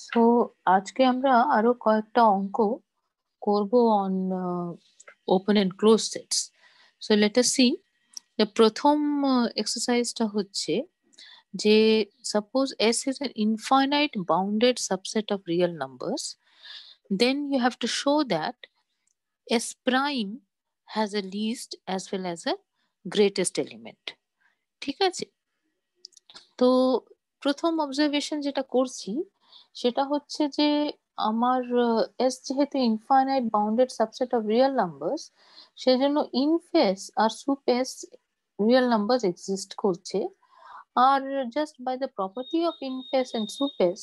So আজকে আমরা আরো কয়েকটা অঙ্ক করব on open and close sets. So let us see. প্রথম এক্সারসাইজটা হচ্ছে যে suppose S is an infinite bounded subset of real numbers, then you have to show that S prime has a least as well as a greatest element. ঠিক আছে? তো প্রথম observation যেটা করছি সেটা হচ্ছে যে আমার এস যেহেতু infinite bounded subset of real numbers, সেজন্য ইনফেস আর সুপেস রিয়েল নাম্বারস এক্সিস্ট করছে। আর just by the property of inf S and sup S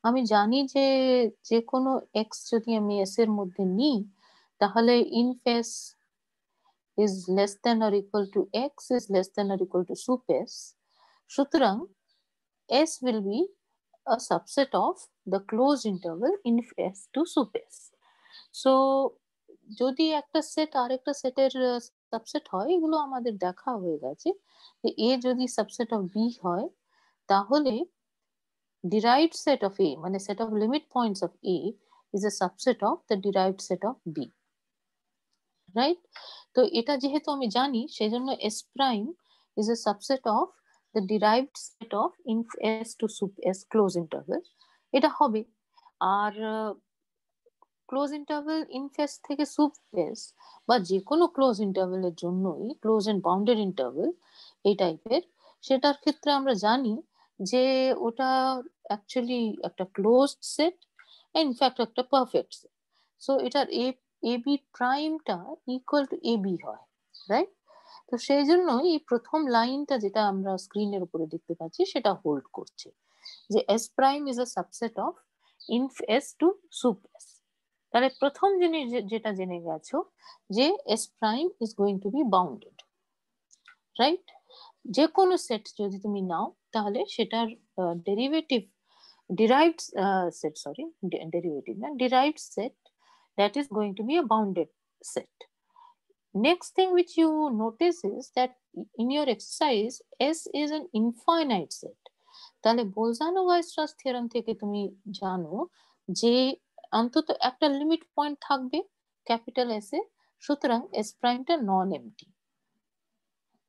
আমি জানি যে যে কোনো এক্স যদি আমি এস এর মধ্যে নিই তাহলে ইনফেস is less than or equal to x is less than or equal to সুপেস। সুতরাং S will be a subset of the closed interval in S to sub S. So যদি একটা সেট আরেকটা সেটের সাবসেট হয়, এগুলো আমাদের দেখা হয়ে গেছে যে A যদি সাবসেট অফ B হয় তাহলে derived set of A মানে set of limit points of A is a subset of the derived set of B, right? তো এটা যেহেতু আমি জানি সেজন্য S prime is a subset of the derived set of inf S to sub S close interval, এটা হবে। আর close interval ইনফেস থেকে সুব এস বা যে কোনো ক্লোজ ইন্টারভেলের জন্যই ক্লোজ এন্ড বাউন্ডেড ইন্টারভেল এই টাইপের, সেটার ক্ষেত্রে আমরা জানি যে ওটা অ্যাকচুয়ালি একটা ক্লোজড সেট, ইনফ্যাক্ট একটা পারফেক্ট সেট। সো এটার এ বি প্রাইমটা ইকুয়াল টু এ বি হয়, রাইট? তো সেই জন্য এই প্রথম লাইনটা যেটা আমরা স্ক্রিনের উপরে দেখতে পাচ্ছি সেটা হোল্ড করছে যে S prime is a subset of inf S to sup S. তাহলে প্রথম জিনিস যেটা জেনে গেছো যে S prime is going to be bounded, right? যে কোনো সেট যদি তুমি নাও তাহলে সেটার derivative derived set, sorry, derivative na derived set, that is going to be a bounded set. Next thing which you notice is that in your exercise S is an infinite set. তাহলে বোলজানো-ওয়াইস্ট্রাস theorem থেকে তুমি জানো যে অন্তত একটা limit point থাকবে capital S A, সুতরাং S প্রাইমটা নন এমটি।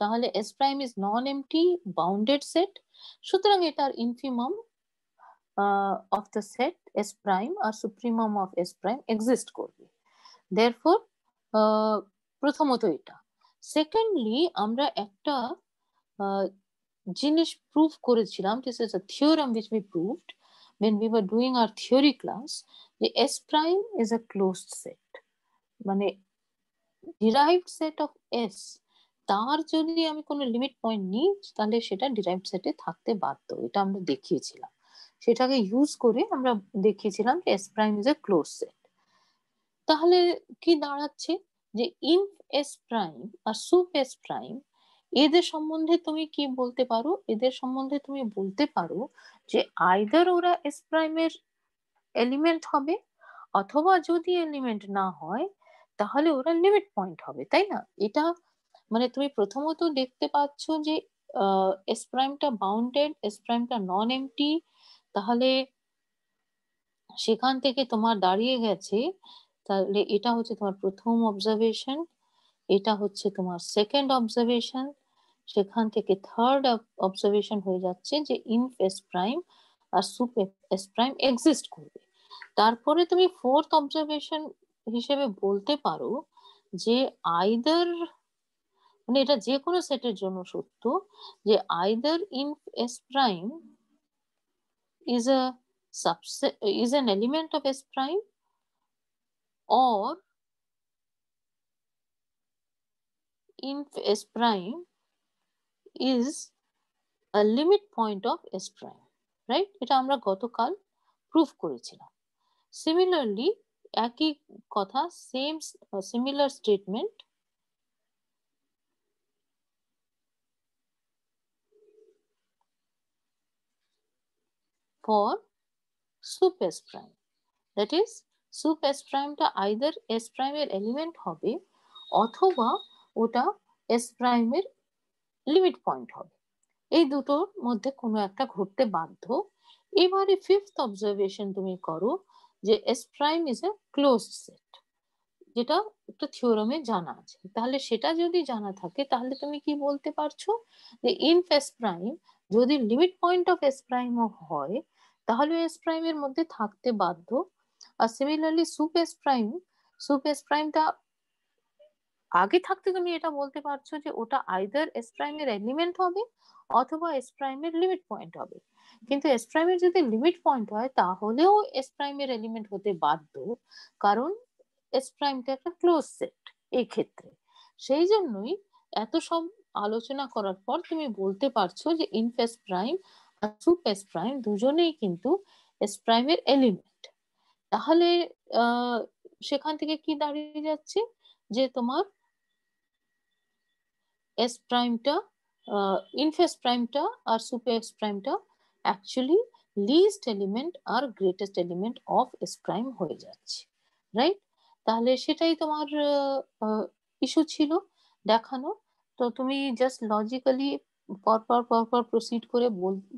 তাহলে S prime is non MT bounded set, সুতরাং এটার infimum of the set S prime or supremum of S prime exist করবে। Therefore প্রথমত এটা। সেকেন্ডলি আমরা একটা জিনিস প্রুভ করেছিলাম, this is a theorem which we proved when we were doing our theory class, যে S prime is a closed set, মানে derived set of S তার যদি আমি কোনো লিমিট পয়েন্ট নিই তাহলে সেটা ডিরাইভড সেটে থাকতে বাধ্য, এটা আমরা দেখিয়েছিলাম। সেটাকে ইউজ করে আমরা দেখিয়েছিলাম যে S prime is a close set. তাহলে কি দাঁড়াচ্ছে যে ইনফ এস প্রাইম আর সুপ এস প্রাইম এদের সম্বন্ধে তুমি কি বলতে পারো? এদের সম্বন্ধে তুমি বলতে পারো যে আইদার ওরা এস প্রাইমের এলিমেন্ট হবে, অথবা যদি এলিমেন্ট না হয় তাহলে ওরা লিমিট পয়েন্ট হবে, তাই না? এটা মানে তুমি প্রথমত দেখতে পাচ্ছ যে এস প্রাইমটা বাউন্ডেড, এস প্রাইমটা নন এমটি, তাহলে সেখান থেকে তোমার দাঁড়িয়ে গেছে, তাহলে এটা হচ্ছে তোমার প্রথম অবজারভেশন, এটা হচ্ছে তোমার সেকেন্ড অবজারভেশন, সেখান থেকে থার্ড অবজারভেশন হয়ে যাচ্ছে যে ইনফ এস প্রাইম আর সুপ এস প্রাইম এক্সিস্ট করবে। তারপরে তুমি ফোর্থ অবজারভেশন হিসেবে বলতে পারো যে আইদার, মানে এটা যে কোনো সেটের জন্য সত্য, যে either inf S prime is a subset, is an element of S prime, or inf S prime is a limit point of S prime, right? এটা আমরা গতকাল প্রুফ করেছিলাম। সিমিলারলি একই কথা, same similar statement for sup S prime, that is sup S prime টা either S prime এর element হবে অথবা ওটা S prime এর লিমিট পয়েন্ট হবে, এই দুটোর মধ্যে কোনো একটা ঘটতে বাধ্য। এবারে ফিফথ অবজারভেশন তুমি করো যে S prime is a closed set, যেটা একটা থিওরামে জানা আছে। তাহলে সেটা যদি জানা থাকে তাহলে তুমি কি বলতে পারছো যে ইনফ এস প্রাইম যদি limit point of S prime হয় তাহলে এস প্রাইম এর মধ্যে থাকতে বাধ্য। আর সিমিলারলি সুপ এস প্রাইমটা আগে থাকতে তুমি এটা বলতে পারছো যে ওটা আইদার এস প্রাইমের এলিমেন্ট হবে অথবা এস প্রাইমের লিমিট পয়েন্ট হবে। কিন্তু এস প্রাইমের যদি লিমিট পয়েন্ট হয় তাহলেও এস প্রাইমের এলিমেন্ট হতে বাধ্য, কারণ এস প্রাইমটা একটা ক্লোজ সেট এই ক্ষেত্রে। সেই জন্যই এত সব আলোচনা করার পর তুমি বলতে পারছো যে ইনফ এস প্রাইম আর সুপ এস প্রাইম দুজনেই কিন্তু এস প্রাইমের এলিমেন্ট। তাহলে সেখান থেকে কি দাঁড়িয়ে যাচ্ছে যে তোমার এস প্রাইমটা ইনফেস প্রাইমটা আর সুপার এস প্রাইমটা অ্যাকচুয়ালি লিস্ট এলিমেন্ট আর greatest element of S prime হয়ে যাচ্ছে, রাইট? তাহলে সেটাই তোমার ইস্যু ছিল দেখানো। তো তুমি জাস্ট লজিক্যালি পরপর পরপর প্রসিড করে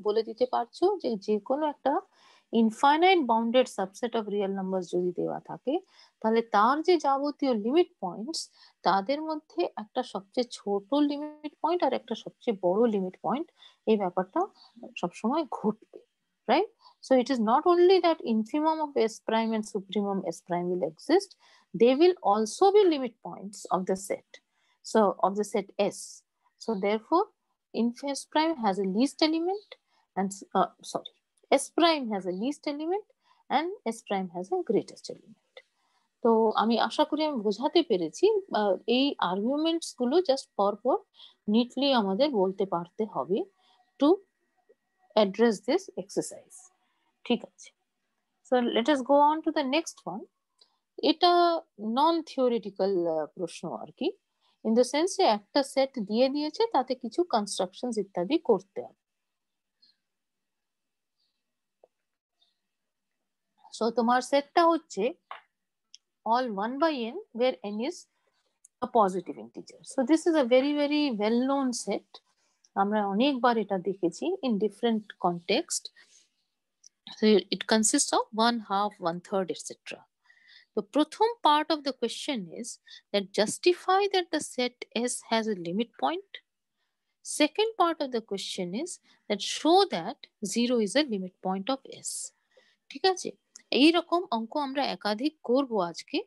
বলে দিতে পারছো যে যে কোনো একটা infinite bounded subset of real number যদি দেওয়া থাকে তাহলে তার যে যাবতীয় লিমিট পয়েন্টস তাদের মধ্যে একটা সবচেয়ে ছোট লিমিট পয়েন্ট আর একটা সবচেয়ে বড় লিমিট পয়েন্ট, এই ব্যাপারটা সবসময় ঘটবে, right? So it is not only that infimum of S prime and supremum S prime will exist, they will also be limit points of the set. So of the set S. So therefore, inf S prime has a least element and sorry, S prime has a least element and S prime has a greatest element. তো আমি আশা করি আমি বোঝাতে পেরেছি। এই arguments গুলো just পরপর neatly আমাদের বলতে পারতে হবে টু অ্যাড্রেস দিস এক্সারসাইজ। ঠিক আছে, so let us go on to the next one. এটা নন থিওরিটিক্যাল প্রশ্ন আর কি, ইন দ্য সেন্স যে একটা সেট দিয়ে দিয়েছে তাতে কিছু কনস্ট্রাকশন ইত্যাদি করতে হবে। সো তোমার সেটটা হচ্ছে all 1 by n where n is a positive integer. So this is a very very well known set. আমরা অনেকবার এটা দেখেছি in different context. So it consists of 1/2, 1/3, etc. The প্রথম part of the question is that justify that the set S has a limit point. Second part of the question is that show that 0 is a limit point of S. ঠিক আছে, এইরকম অঙ্ক আমরা একাধিক করব আজকে।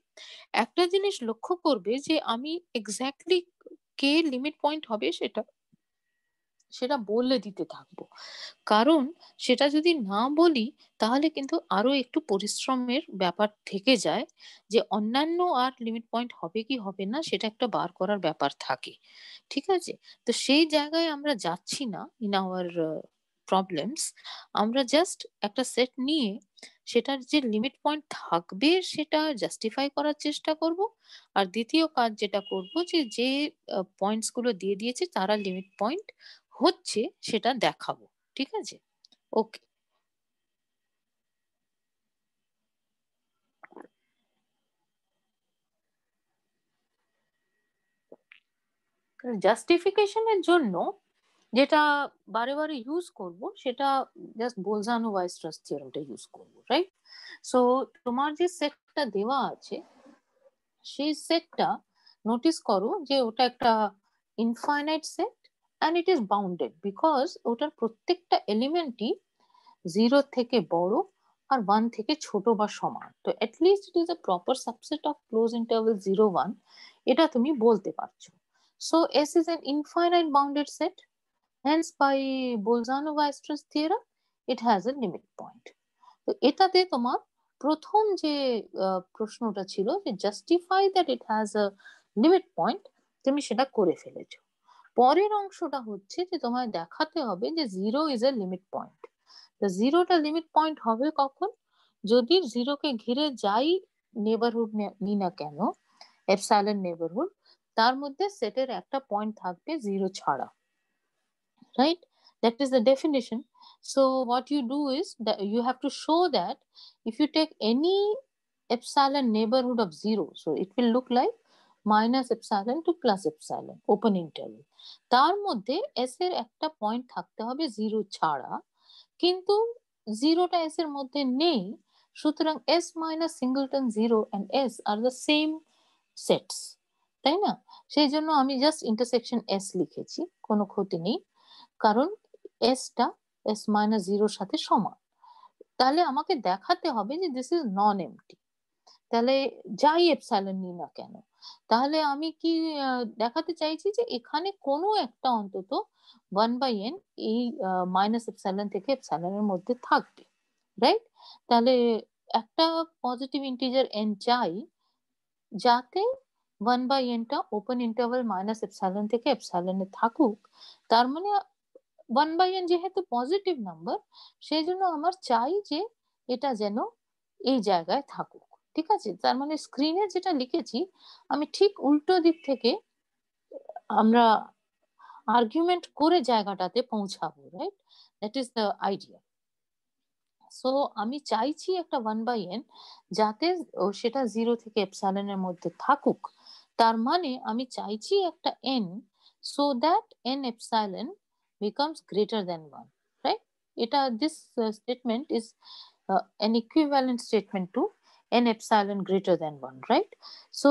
একটা জিনিস লক্ষ্য করবে যে আমি এক্স্যাক্টলি কে লিমিট পয়েন্ট হবে সেটা বলে দিতে থাকবো, কারণ সেটা যদি না বলি তাহলে কিন্তু আরো একটু পরিশ্রমের ব্যাপার থেকে যায়, যে অন্যান্য আর লিমিট পয়েন্ট হবে কি হবে না সেটা একটা বার করার ব্যাপার থাকে। ঠিক আছে, তো সেই জায়গায় আমরা যাচ্ছি না ইন আওয়ার প্রবলেমস। আমরা জাস্ট একটা সেট নিয়ে সেটার যে লিমিট পয়েন্ট থাকবে সেটা জাস্টিফাই করার চেষ্টা করব। আর দ্বিতীয় কাজ যেটা করব যে যে পয়েন্টস গুলো দিয়ে দিয়েছে তারা লিমিট পয়েন্ট হচ্ছে সেটা দেখাবো। ঠিক আছে, ওকে। জাস্টিফিকেশনের জন্য যেটা বারে বারে ইউজ করব সেটা জাস্ট বোলজানো-ওয়াইস্ট্রাস থিওরেমটা ইউজ করব, রাইট? সো তোমার যে সেটটা দেওয়া আছে সেই সেটটা নোটিস করো যে ওটা একটা infinite set and it is bounded because ওটার প্রত্যেকটা এলিমেন্টই 0 থেকে বড় আর 1 থেকে ছোট বা সমান। তো at least it is a proper subset of close interval 0, 1, এটা তুমি বলতে পারছো। So S is an infinite bounded set. Hence, by Bolzano-Weierstrass theorem, it has a limit point. তো এটাতে তোমার প্রথম যে প্রশ্নটা ছিল যে justify that it has a limit point, তুমি সেটা করে ফেলেছো। পরের অংশটা হচ্ছে যে তোমায় দেখাতে হবে যে 0 ইজ এ লিমিট পয়েন্ট। তো 0টা লিমিট পয়েন্ট হবে কখন? যদি 0কে ঘিরে যাই নেবারহুড নি না কেন, এপসাইলন নেবারহুড, তার মধ্যে সেটের একটা পয়েন্ট থাকবে 0 ছাড়া, right? That is the definition. So what you do is that you have to show that if you take any epsilon neighborhood of 0, so it will look like minus epsilon to plus epsilon open interval, তার মধ্যে s এর একটা point থাকতে হবে 0 ছাড়া। কিন্তু জিরোটা S এর মধ্যে নেই, সুতরাং S minus singleton zero and S are the same sets, তাই না? সেই জন্য আমি জাস্ট ইন্টারসেকশন এস লিখেছি, কোনো ক্ষতি নেই, কারণ এসটা এস মাইনাস জিরোর সাথে সমান। তাহলে আমাকে দেখাতে হবে যে দিস ইজ নন এমটি। তাহলে যাই এপসাইলন নিই না কেন, তাহলে আমি কি দেখাতে চাইছি যে এখানে কোনো একটা অন্তত 1/n এই মাইনাস এপসাইলন থেকে এপসাইলনের মধ্যে থাকবে, রাইট? তাহলে একটা পজিটিভ ইন্টিজার n চাই যাতে 1/nটা ওপেন ইন্টারভাল মাইনাস এপসাইলন থেকে এপসাইলনে থাকুক। তার মানে 1/n যেহেতু পজিটিভ নাম্বার, সেই জন্য আমার চাই যে এটা যেন এই জায়গায় থাকুক। ঠিক আছে, তার মানে স্ক্রিনে যেটা লিখেছি আমি ঠিক উল্টো দিক থেকে আমরা আর্গুমেন্ট করে জায়গাটাতে পৌঁছাবো, right? That is the idea. So আমি চাইছি একটা 1/n যাতে সেটা 0 থেকে এপসাইলনের মধ্যে থাকুক। তার মানে আমি চাইছি একটা n so that n epsilon becomes greater than 1, right? এটা this statement is an equivalent statement to n epsilon greater than 1, right? So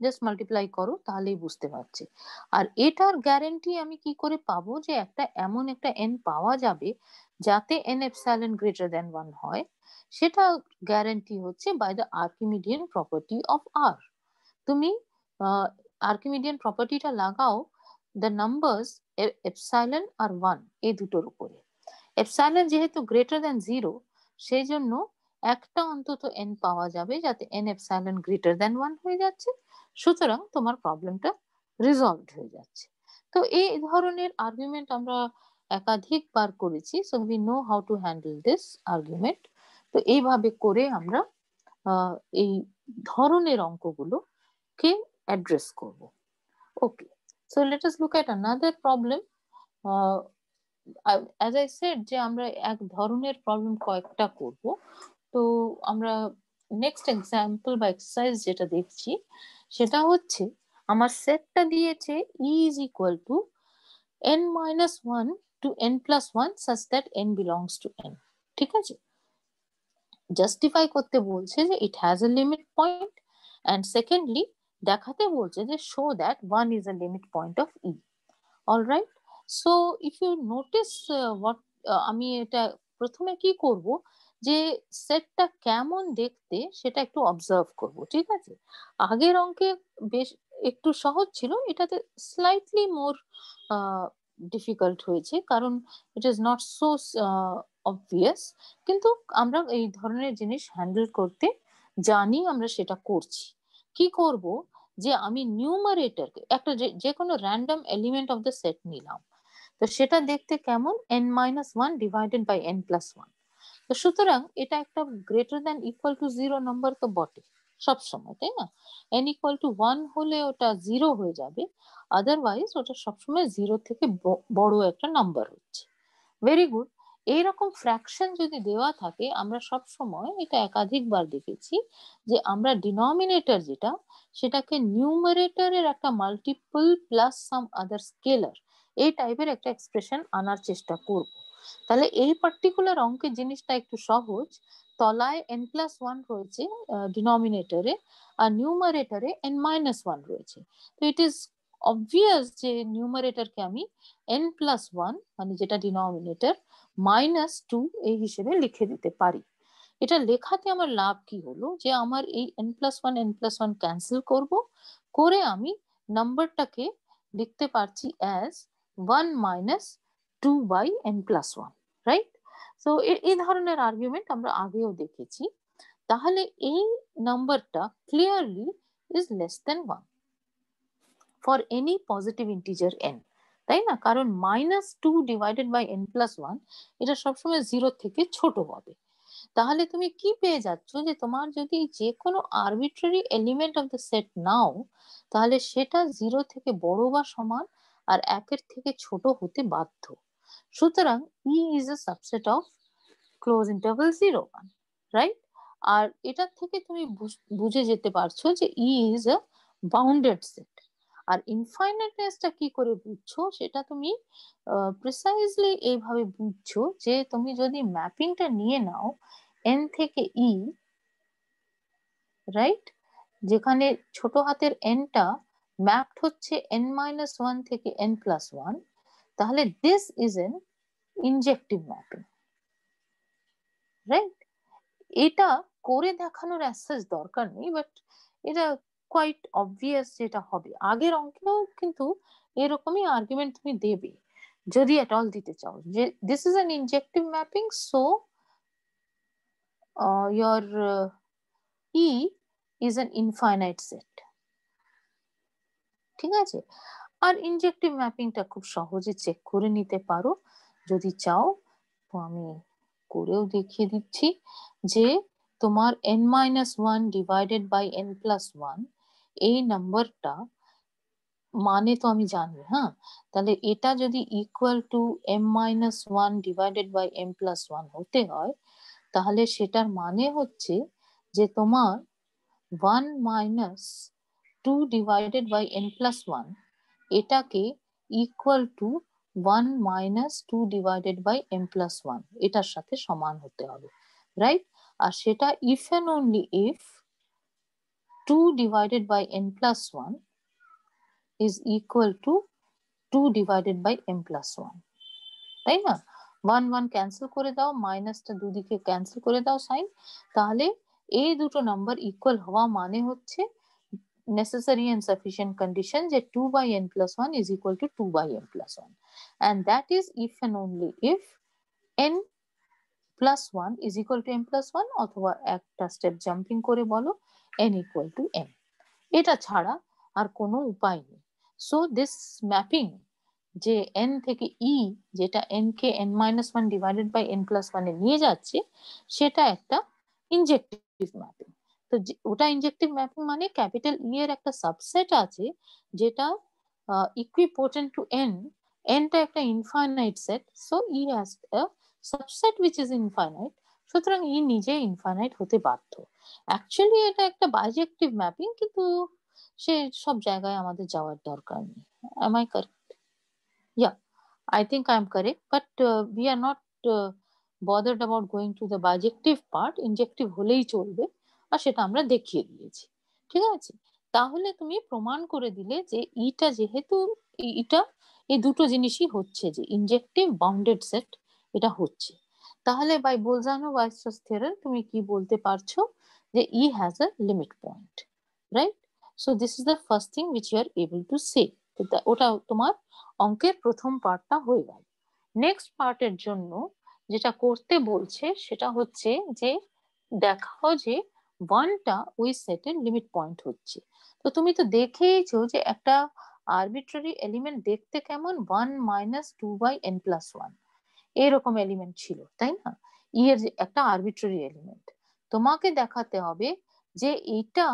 just multiply করো তাহলেই বুঝতে পারছি। আর এটার গ্যারেন্টি আমি কি করে পাবো যে একটা এমন একটা n পাওয়া যাবে যাতে n epsilon greater than 1 হয়? সেটা গ্যারেন্টি হচ্ছে by the Archimedean property of r। তুমি আর্কিমিডিয়ান প্রপার্টিটা লাগাও দ্য নাম্বারস এপসাইলন আর 1 এই দুটোর উপরে। এপসাইলন যেহেতু গ্রেটার দ্যান 0, সেই জন্য একটা অন্তত n পাওয়া যাবে যাতে n এপসাইলন গ্রেটার দ্যান 1 হয়ে যাচ্ছে, সুতরাং তোমার প্রবলেমটা রিজলভড হয়ে যাচ্ছে। তো এই ধরনের আর্গুমেন্ট আমরা একাধিকবার করেছি, so we know how to handle this argument. তো এইভাবে করে আমরা এই ধরনের অঙ্কগুলো কে অ্যাড্রেস করব। Okay, so let us look at another problem. As I said যে আমরা এক ধরনের প্রবলেম কয়েকটা করব। তো আমরা নেক্সট এক্সাম্পল বা এক্সারসাইজ যেটা দেখছি সেটা হচ্ছে আমার সেটটা দিয়েছে E is equal to n minus 1 to n plus 1 such that n belongs to n। ঠিক আছে, জাস্টিফাই করতে বলছে যে it has a limit point, and secondly দেখাতে বলছে যে show that 1 is a limit point of E. Alright, so if you notice what, আমি এটা প্রথমে কি করব যে সেটটা কেমন দেখতে সেটা একটু অবজার্ভ করব। ঠিক আছে, আগের অঙ্কে বেশ একটু সহজ ছিল, এটাতে স্লাইটলি মোর ডিফিকাল্ট হয়েছে কারণ it is not so obvious, কিন্তু আমরা এই ধরনের জিনিস হ্যান্ডেল করতে জানি, আমরা সেটা করছি। কি করব যে আমি নিউমারেটরকে একটা যে কোনো random element of the set নিলাম, তো সেটা দেখতে কেমন n-1 ডিভাইডেড বাই n+1। তো সুতরাং এটা একটা greater than equal to 0 number তো বটে সব সময়, তাই না? n=1 হলে ওটা 0 হয়ে যাবে, আদারওয়াইজ ওটা সবসময় 0 থেকে বড় একটা নাম্বার হচ্ছে। Very good. এইরকম ফ্র্যাকশন যদি দেওয়া থাকে, আমরা সব সময় এটা একাধিকবার দেখেছি যে আমরা ডিনোমিনেটর যেটা, সেটাকে নিউমারেটরের একটা মাল্টিপল প্লাস সাম আদার স্কেলার, এই টাইপের একটা এক্সপ্রেশন আনার চেষ্টা করব। তাহলে এই পার্টিকুলার অঙ্কের জিনিসটা একটু সহজ। তলায় n+1 রয়েছে ডিনোমিনেটরে, আর নিউমারেটরে n-1 রয়েছে। তো ইট ইজ অবভিয়াস যে নিউমারেটরকে আমি n+1 মানে যেটা ডিনোমিনেটর -2 এই হিসেবে লিখে দিতে পারি। এটা লেখাতে আমার লাভ কি হলো যে আমার এই n+1 ক্যান্সেল করব, করে আমি নাম্বারটাকে লিখতে পারছি অ্যাজ 1 - 2/n+1, রাইট? সো এই ধরনের আর্গুমেন্ট আমরা আগেও দেখেছি। তাহলে এই নাম্বারটা clearly is less than 1 for any positive integer n, তাই না? কারণ -2 ডিভাইডেড বাই n+1 এটা সবসময় 0 থেকে ছোট হবে। তাহলে তুমি কি পেয়ে যাচ্ছ যে তোমার যদি যে কোনো arbitrary element of the set নাও, তাহলে সেটা 0 থেকে বড় বা সমান আর 1-এর থেকে ছোট হতে বাধ্য। সুতরাং E is a subset of closed interval 0-1, right? আর এটা থেকে তুমি বুঝে যেতে পারছো যে E is a bounded set. আর ইনফাইনাইটনেসটা কি করে বুঝছো সেটা তুমি প্রিসাইজলি এইভাবে বুঝছো যে তুমি যদি ম্যাপিংটা নিয়ে নাও এন থেকে ই, রাইট, যেখানে ছোট হাতের এনটা ম্যাপড হচ্ছে n-1 থেকে n+1, তাহলে this is an injective mapping, right? এটা করে দেখানোর অ্যাসেস দরকার নেই, বাট এটা কোয়াইট অবভিয়াস যেটা হবে। আগের অঙ্কেও কিন্তু এরকমই আর্গুমেন্ট তুমি দেবে যদি এট অল দিতে চাও, যে this is an ইনজেক্টিভ mapping, so your E is an infinite set, ঠিক আছে? আর ইনজেক্টিভ ম্যাপিংটা খুব সহজে চেক করে নিতে পারো যদি চাও, তো আমি করেও দেখিয়ে দিচ্ছি যে তোমার n-1 ডিভাইডেড বাই n+1 এই নাম্বারটা মানে তো আমি জানি, হ্যাঁ, তাহলে এটা যদি equal to m-1 divided by m+1 হতে হয়, তাহলে সেটার মানে হচ্ছে যে তোমার 1 - 2 ডিভাইডেড বাই n+1 এটাকে equal to 1 - 2 divided by m+1 এটার সাথে সমান হতে হবে, রাইট? আর সেটা if and only if 2 divided by n+1 is equal to 2 divided by m+1, তাই না? 1 ক্যান্সেল করে দাও, মাইনাসটা দুদিকে ক্যান্সেল করে দাও সাইন, তাহলে এই দুটো নাম্বার ইকুয়াল হওয়া মানে হচ্ছে necessary and sufficient condition যে 2/n+1 is equal to 2/n+1, and that is if and only if n+1 is equal to m+1, অথবা একটা স্টেপ জাম্পিং করে বলো n equal to m, এটা ছাড়া আর কোনো উপায় নেই। সো দিস ম্যাপিং যে n থেকে e, যেটা n কে n-1 ডিভাইডেড বাই n+1 এ নিয়ে যাচ্ছে, সেটা একটা ইনজেক্টিভ ম্যাপিং। তো ওটা ইনজেক্টিভ ম্যাপিং মানে ক্যাপিটাল ই এর একটা সাবসেট আছে যেটা ইকুইপোটেন্ট টু n, nটা একটা infinite set, so E has a subset which is infinite, সুতরাং ই নিজে ইনফাইনাইট হতে বাধ্য। অ্যাকচুয়ালি এটা একটা বাইজেক্টিভ ম্যাপিং, কিন্তু সে সব জায়গায় আমাদের যাওয়ার দরকার নেই। Am I correct? Yeah, I think I'm correct, but we are not bothered about going to the bijective part. Injective হলেই চলবে, আর সেটা আমরা দেখিয়ে দিয়েছি, ঠিক আছে? তাহলে তুমি প্রমাণ করে দিলে যে ইটা যেহেতু ইটা এই দুটো জিনিসই হচ্ছে, যে ইনজেক্টিভ বাউন্ডেড সেট এটা হচ্ছে, তাহলে বাই বোলজানো-ওয়াইসরাস থিওরেম তুমি কি বলতে পারছো যে E has a limit point, right? So this is the first thing which you are able to say. ওটা তোমার অঙ্কের প্রথম পার্টটা হয়ে গেল। নেক্সট পার্টের জন্য যেটা করতে বলছে সেটা হচ্ছে যে দেখাও যে ওয়ানটা ওই সেটের লিমিট পয়েন্ট হচ্ছে। তো তুমি তো দেখেইছো যে একটা আরবিট্রারি এলিমেন্ট দেখতে কেমন, 1 - 2/n+1 এরকম এলিমেন্ট ছিল, তাই না? ই এর একটা আরবিট্রারি এলিমেন্ট, তোমাকে দেখাতে হবে যে এটা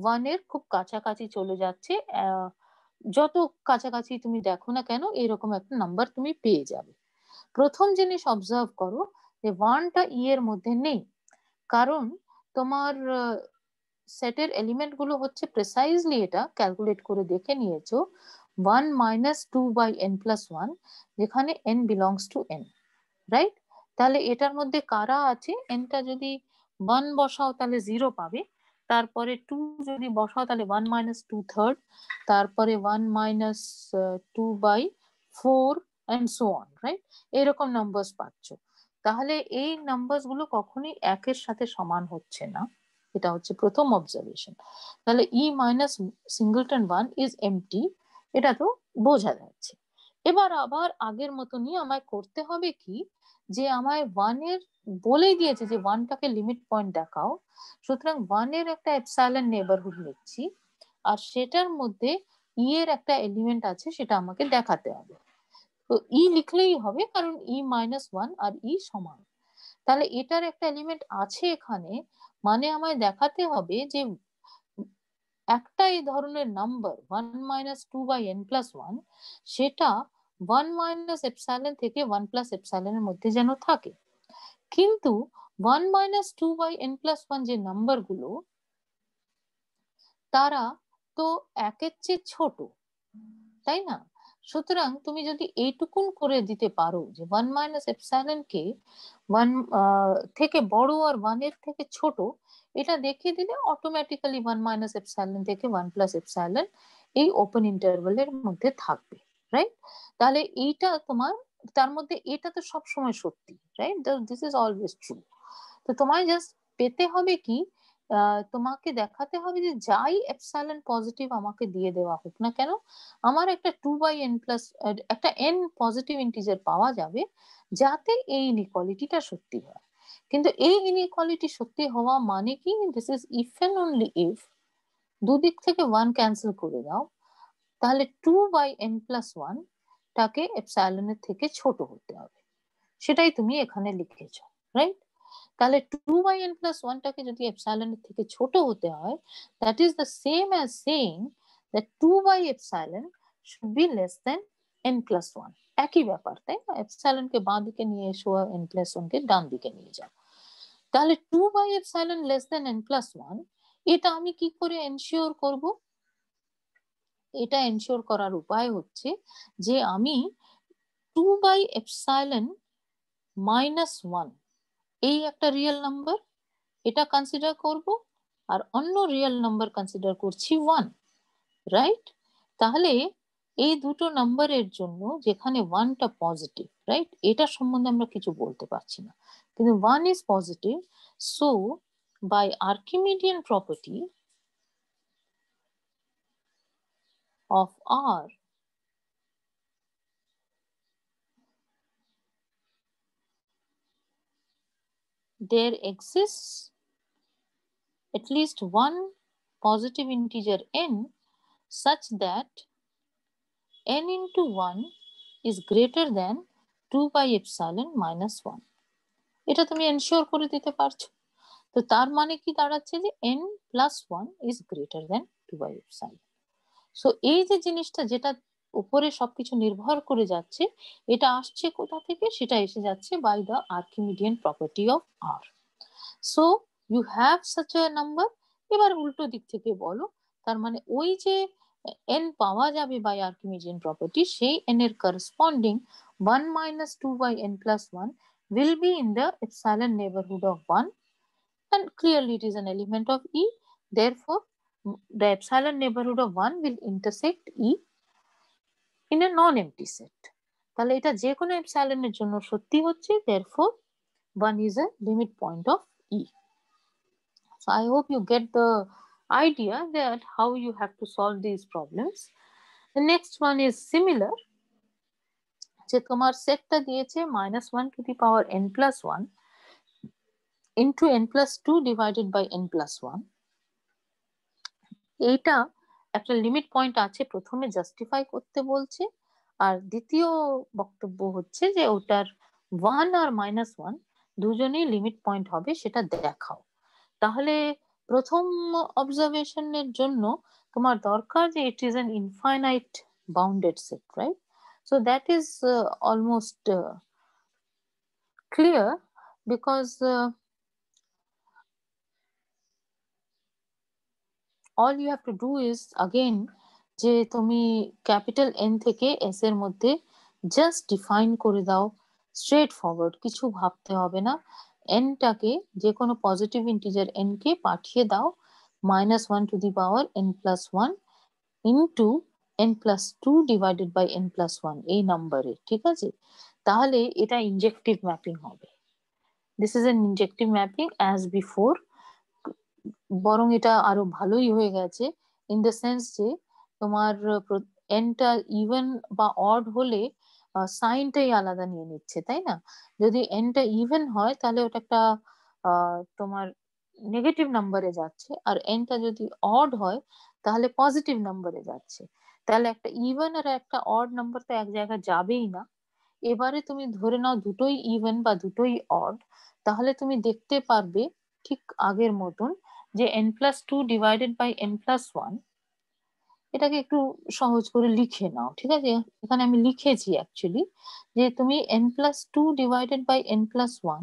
ওয়ানের খুব কাছাকাছি চলে যাচ্ছে, যত কাছাকাছি তুমি দেখো না কেন এরকম একটা নাম্বার তুমি পেয়ে যাবে। প্রথম জিনিস অবজার্ভ করো যে ওয়ানটা ই এর মধ্যে নেই, কারণ তোমার সেটের এলিমেন্ট গুলো হচ্ছে প্রিসাইজলি, এটা ক্যালকুলেট করে দেখে নিয়েছো 1 - 2/n+1, যেখানে n belongs to n, right? তাহলে এটার মধ্যে কারা আছে, nটা যদি 1 বসাও তাহলে 0 পাবে, তারপরে 2 যদি বসাও তাহলে 1 - 2/3, তারপরে 1 - 2/4 and so on, রাইট? এরকম নাম্বারস পাচ্ছ। তাহলে এই নাম্বারস গুলো কখনোই একের সাথে সমান হচ্ছে না, এটা হচ্ছে প্রথম অবজারভেশন। তাহলে ই মাইনাস সিঙ্গলটন 1 ইজ এমটি, এটা তো বোঝা যাচ্ছে। এবার আবার আগের মতনই আমায় করতে হবে কি, যে আমায় ওয়ানের বলেই দিয়েছে যে ওয়ানটাকে লিমিট পয়েন্ট দেখাও, সুতরাং ওয়ানের একটা এপসাইলন নেবারহুড নিচ্ছি, আর সেটার মধ্যে ই এর একটা এলিমেন্ট আছে সেটা আমাকে দেখাতে হবে। তো ই লিখলেই হবে, কারণ ই-1 আর ই সমান। তাহলে এটার একটা এলিমেন্ট আছে এখানে, মানে আমায় দেখাতে হবে যে একটা এই ধরনের নাম্বার 1 - 2/n+1 সেটা 1 - থেকে 1 এর মধ্যে যেন থাকে। কিন্তু 1 - 2/n+1 যে নাম্বার গুলো, তারা তো একের চেয়ে ছোট, তাই না? সুতরাং তুমি যদি এইটুকুন করে দিতে পারো যে 1 মাইনাস এপসাইলন কে 1 থেকে বড় আর 1 এর থেকে ছোট, এটা দেখিয়ে দিলে অটোমেটিক্যালি 1 মাইনাস এপসাইলন থেকে 1 প্লাস এপসাইলন এই ওপেন ইন্টারভ্যালের মধ্যে থাকবে, রাইট? তাহলে এইটা তোমার, তার মধ্যে এটা তো সব সময় সত্যি, right? This is always true. তো তোমায় জাস্ট পেতে হবে কি, তোমাকে দেখাতে হবে যে যাই এপসাইলন পজিটিভ আমাকে দিয়ে দেওয়া হোক না কেন, আমার একটা 2/n প্লাস একটা n পজিটিভ ইন্টিজার পাওয়া যাবে যাতে এই ইনইকুয়ালিটিটা সত্যি হয়। কিন্তু এই ইনইকুয়ালিটি সত্যি হওয়া মানে কি, this is if and only if দুদিক থেকে 1 ক্যান্সেল করে দাও, তাহলে 2/n+1 টাকে এপসাইলনের থেকে ছোট হতে হবে, সেটাই তুমি এখানে লিখেছো, রাইট? তাহলে 2/n+1 টাকে যদি এপসাইলনের থেকে ছোট হতে হয়, that is the same as saying that 2/epsilon should be less than n+1। একই ব্যাপার, তাই না? এপসাইলনকে বাঁ দিকে নিয়ে এসো, n+1 কে ডান দিকে নিয়ে যাও। তাহলে 2/epsilon লেস দেন n+1, এটা আমি কি করে এনশিওর করব? এটা এনশিওর করার উপায় হচ্ছে যে আমি 2/epsilon-1 এই একটা রিয়েল নাম্বার, এটা কনসিডার করব, আর অন্য রিয়েল নাম্বার কনসিডার করছি 1, রাইট? তাহলে এই দুটো নাম্বারের জন্য যেখানে 1টা পজিটিভ, রাইট, এটা সম্বন্ধে আমরা কিছু বলতে পারছি না, কিন্তু 1 is positive. So by Archimedean property of R, there exists at least one positive integer n such that n into 1 is greater than 2/epsilon-1। এটা তুমি এনশিওর করে দিতে পারছো। তো তার মানে কি দাঁড়াচ্ছে যে n+1 is greater than 2/epsilon। So এই যে জিনিসটা, যেটা উপরে সবকিছু নির্ভর করে যাচ্ছে, এটা আসছে কোথা থেকে? সেটা এসে যাচ্ছে by the Archimedean property of R. So you have such a number. এবার উল্টো দিক থেকে বলো, তার মানে ওই যে n পাওয়া যাবে বাই আর্কিমিডিয়ান প্রপার্টি, সেই n এর corresponding 1 minus 2/n+1 will be in the epsilon neighborhood of 1, and clearly it is an element of E. Therefore, the epsilon neighborhood of 1 will intersect E in a non-empty set. তাহলে এটা যে কোনো এপসাইলনের জন্য সত্যি হচ্ছে, therefore 1 is a limit point of E. So I hope you get the idea that how you have to solve these problems. The next one is similar, যে তোমার সেটটা দিয়েছে -1 to the power n+1 into n+2 divided by n+1। এইটা একটা limit point আছে, প্রথমে justify করতে বলছে, আর দ্বিতীয় বক্তব্য হচ্ছে যে ওটার 1 আর -1 দুজনেই লিমিট পয়েন্ট হবে, সেটা দেখাও। তাহলে প্রথম অবজারভেশনের জন্য তোমার দরকার যে it is an infinite bounded set, right? So that is almost clear, because all you have to do is again যে তুমি ক্যাপিটাল এন থেকে এস এর মধ্যে জাস্ট ডিফাইন করে দাও, স্ট্রেট ফরওয়ার্ড, কিছু ভাবতে হবে না। এনটাকে যে কোনো পজিটিভ ইন্টিজার এন কে পাঠিয়ে দাও -1 to the power n+1 into n+2 divided by n+1 এই নাম্বারে, ঠিক আছে? তাহলে এটা ইনজেক্টিভ ম্যাপিং হবে। This is an injective mapping as before, বরং এটা আরো ভালোই হয়ে গেছে, ইন দ্য সেন্স যে তোমার এনটা ইভেন বা অড হলে সাইনটাই আলাদা নিয়ে নিচ্ছে, তাই না? যদি এনটা ইভেন হয় তাহলে ওটা একটা তোমার নেগেটিভ নাম্বারে যাচ্ছে, আর এনটা যদি অড হয় তাহলে পজিটিভ নাম্বারে যাচ্ছে। তাহলে একটা ইভেন আর একটা অড নাম্বার তো এক জায়গায় যাবেই না। এবারে তুমি ধরে নাও দুটোই ইভেন বা দুটোই অড, তাহলে তুমি দেখতে পারবে ঠিক আগের মতন যে n+2 ডিভাইডেড বাই n+1, এটাকে একটু সহজ করে লিখে নাও, ঠিক আছে? এখানে আমি লিখেছি অ্যাকচুয়ালি যে তুমি n+2 ডিভাইডেড বাই n+1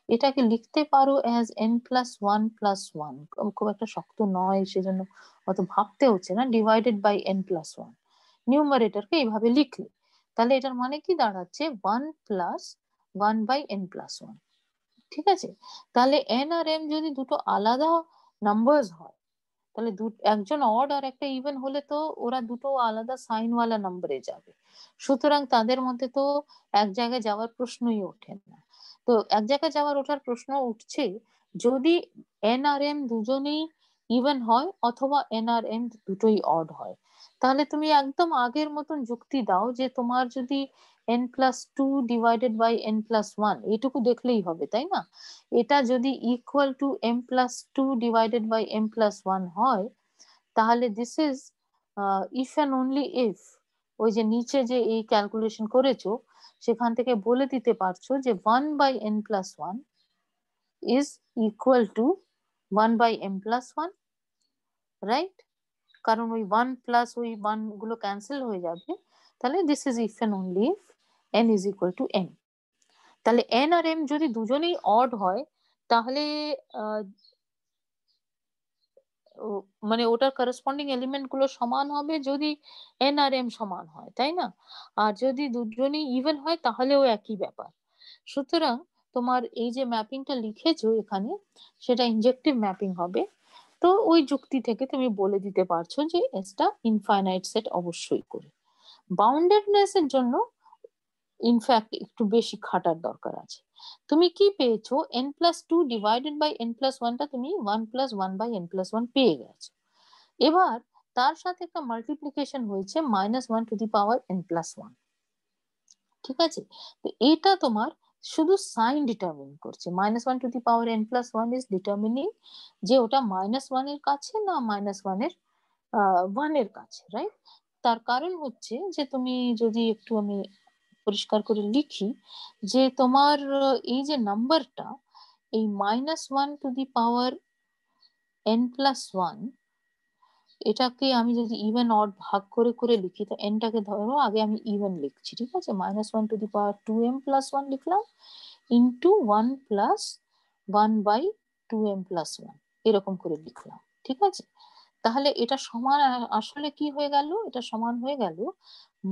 এটাকে লিখতে পারো অ্যাজ n+1+1, খুব একটা শক্ত নয়, সেজন্য অত ভাবতে হচ্ছে না, ডিভাইডেড বাই n+1। নিউমারেটরকে এইভাবে লিখলে তাহলে এটার মানে কি দাঁড়াচ্ছে 1+1/n+1। ঠিক আছে, তাহলে এন আর এম যদি দুটো আলাদা নাম্বারস হয়, তাহলে একজন অড আর একটা ইভেন হলে তো ওরা দুটো আলাদা সাইনওয়ালা নাম্বারে যাবে, সুতরাং তাদের মধ্যে তো এক জায়গায় যাওয়ার প্রশ্নই ওঠে না। তো এক জায়গায় ওঠার প্রশ্ন উঠছে যদি এন আর এম দুজনেই ইভেন হয় অথবা এন আর এম দুটোই অড হয়। তাহলে তুমি একদম আগের মতন যুক্তি দাও যে তোমার যদি n+2/n+1 এইটুকু দেখলেই হবে, তাই না? এটা যদি ইকুয়াল টু m+2/m+1 হয়, তাহলে this is if and only if ওই যে নিচে যে এই ক্যালকুলেশন করেছো সেখান থেকে বলে দিতে পারছো যে 1/n+1 is equal two 1/m+1, right? কারণ ওই 1 প্লাস ওই 1 গুলো ক্যান্সেল হয়ে যাবে। তাহলে this is if and only if n is equal two m। তাহলে n আর m যদি দুজনেই অড হয় তাহলে মানে ওটার করসপন্ডিং এলিমেন্ট গুলো সমান হবে যদি n আর m সমান হয়, তাই না? আর যদি দুজনেই ইভেন হয় তাহলেও একই ব্যাপার। সুতরাং তোমার এই যে ম্যাপিংটা লিখেছো এখানে সেটা ইনজেক্টিভ ম্যাপিং হবে। তো ওই যুক্তি থেকে তুমি বলে দিতে পারছো যে এসটা ইনফাইনাইট সেট অবশ্যই করে। বাউন্ডেডনেস এর জন্য ইনফ্যাক্ট একটু বেশি খাটার দরকার আছে। তুমি কি পেয়েছো n+2/n+1টা তুমি 1+1/n+1 পেয়ে গেছো। এবার তার সাথে একটা মাল্টিপ্লিকেশন হয়েছে -1n+1। ঠিক আছে, তো এটা তোমার শুধু সাইন ডিটারমিন করছে। -1n+1 ইজ ডিটারমিনিং যে ওটা -1 এর কাছে না -1 এর কাছে, রাইট? তার কারণ হচ্ছে যে তুমি যদি একটু আমি পরিষ্কার করে লিখি যে তোমার এই যে নাম্বারটা এই -1n+1 এটাকে আমি যদি ইভেন অড ভাগ করে করে লিখি, তো এনটাকে ধরো আগে আমি ইভেন লিখছি, ঠিক আছে, -1^2m+1 লিখলাম ইন্টু 1+1/2m+1 এরকম করে লিখলাম। ঠিক আছে, তাহলে এটা সমান আসলে কি হয়ে গেল, এটা সমান হয়ে গেল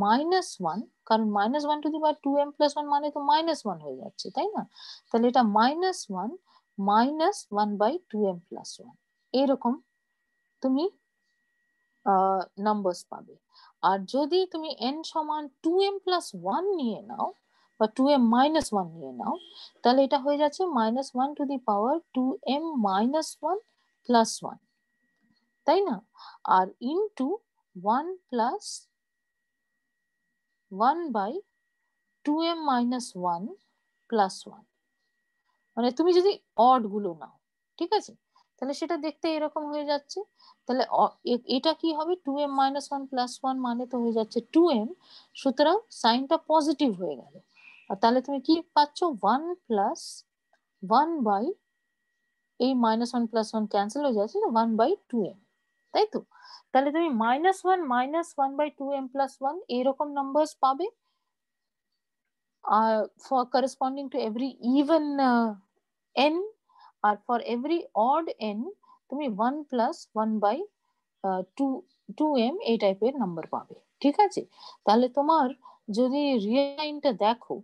-1, কারণ -1^2m+1 মানে তো -1 হয়ে যাচ্ছে, তাই না? তাহলে এটা -1 -1/2m+1 এরকম তুমি নাম্বারস পাবে। আর যদি তুমি n সমান 2m+1 নিয়ে নাও বা 2m-1 নিয়ে নাও, তাহলে এটা হয়ে যাচ্ছে -1^2m-1+1, তাই না? আর ইন্টু 1+1/2m-1+1, মানে তুমি যদি অড গুলো নাও, ঠিক আছে, তাহলে সেটা দেখতে এরকম হয়ে যাচ্ছে। তাহলে এটা কি হবে 2m-1+1 মানে তো হয়ে যাচ্ছে 2m, সুতরাং সাইনটা পজিটিভ হয়ে গেল। আর তাহলে তুমি কি পাচ্ছ 1+1 বাই এই -1+1 ক্যান্সেল হয়ে যাচ্ছে, 1/2m, তাই তো? তাহলে তুমি -1 -1/2m+1 এরকম নাম্বারস পাবে for corresponding to every even n, আর ফর এভরি অড n তুমি 1+1/2m এই টাইপের নাম্বার পাবে। ঠিক আছে, তাহলে তোমার যদি রিয়েল লাইনটা দেখো,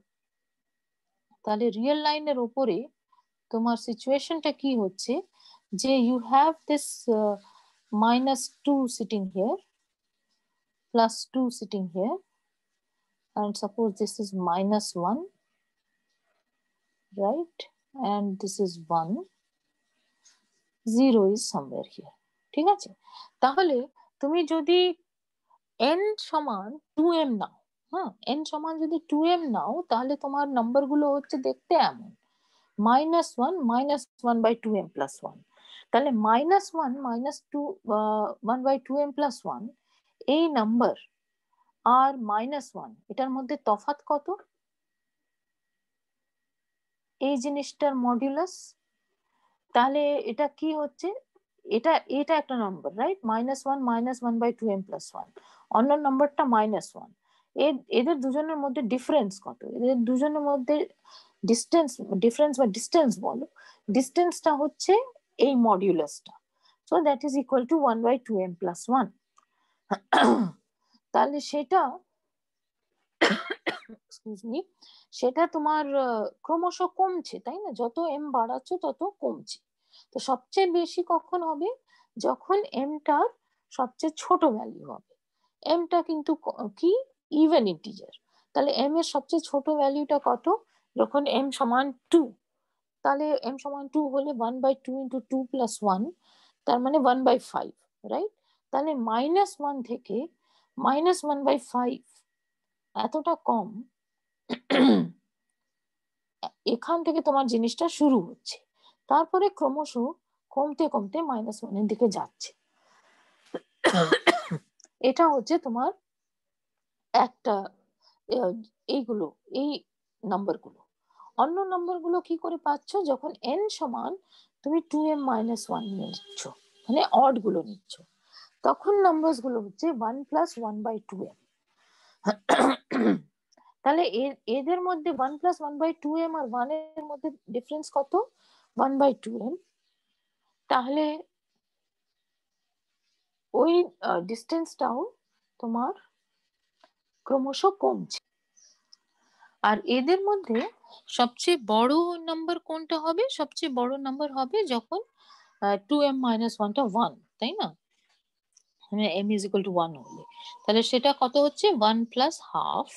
তাহলে রিয়েল লাইনের উপরে তোমার সিচুয়েশনটা কি হচ্ছে যে you have this -2 sitting here, +2 sitting here, and suppose this is -1, right, and this is 1, 0 is somewhere here। ঠিক আছে, তাহলে তুমি যদি n সমান 2m নাও, হ্যাঁ, n সমান যদি 2m নাও, তাহলে তোমার নাম্বার গুলো হচ্ছে দেখতে এমন -1 -1/2m+1। তাহলে -1 -1/2m+1 এই নাম্বার আর -1 এটার মধ্যে তফাৎ কত? এই জিনিসটার মডিউলাস। তাহলে এটা কি হচ্ছে, এটা এটা একটা নাম্বার, রাইট, -1 -1/2m+1, অন্য নাম্বারটা -1। এদের দুজনের মধ্যে ডিফারেন্স কত? এদের দুজনের মধ্যে ডিস্টেন্স, ডিফারেন্স বা ডিস্টেন্স বলো, ডিস্টেন্সটা হচ্ছে এই মডিউলাসটা। So that is equal to 1/2m + 1। তাহলে সেটা এক্সকিউজ মি, সেটা তোমার ক্রমশ কমছে, তাই না? যত এম বাড়াচ্ছ তত কমছে। তো সবচেয়ে বেশি কখন হবে? যখন এমটার সবচেয়ে ছোট ভ্যালু হবে। এমটা কিন্তু কি ইভেন ইন্টিজার। তাহলে এম এর সবচেয়ে ছোট ভ্যালুটা কত? যখন এম সমান 2। তাহলে এম সমান 2 হলে 1/2 × 2 + 1, তার মানে 1/5, রাইট? তাহলে -1 থেকে -1/5 এতটা কম, এখান থেকে তোমার জিনিসটা শুরু হচ্ছে, তারপরে ক্রমশ কমতে কমতে -1 দিকে যাচ্ছে। এটা হচ্ছে তোমার একটা এইগুলো, এই নাম্বারগুলো। অন্য নাম্বারগুলো কি করে পাচ্ছ? যখন n সমান তুমি 2m - 1 নিচ্ছ, মানে অড গুলো নিচ্ছ, তখন নাম্বারস গুলো হচ্ছে 1 + 1/2m। তাহলে এদের মধ্যে 1 + 1/2m আর 1 এর মধ্যে ডিফারেন্স কত? 1/2m। তাহলে ওই ডিস্টেন্সটাও তোমার ক্রমশ কমছে। আর এদের মধ্যে সবচেয়ে বড় নাম্বার কোনটা হবে? সবচেয়ে বড় নাম্বার হবে যখন 2m - 1টা 1, তাই না? মানে m = 1 হলে, তাহলে সেটা কত হচ্ছে? 1 + ½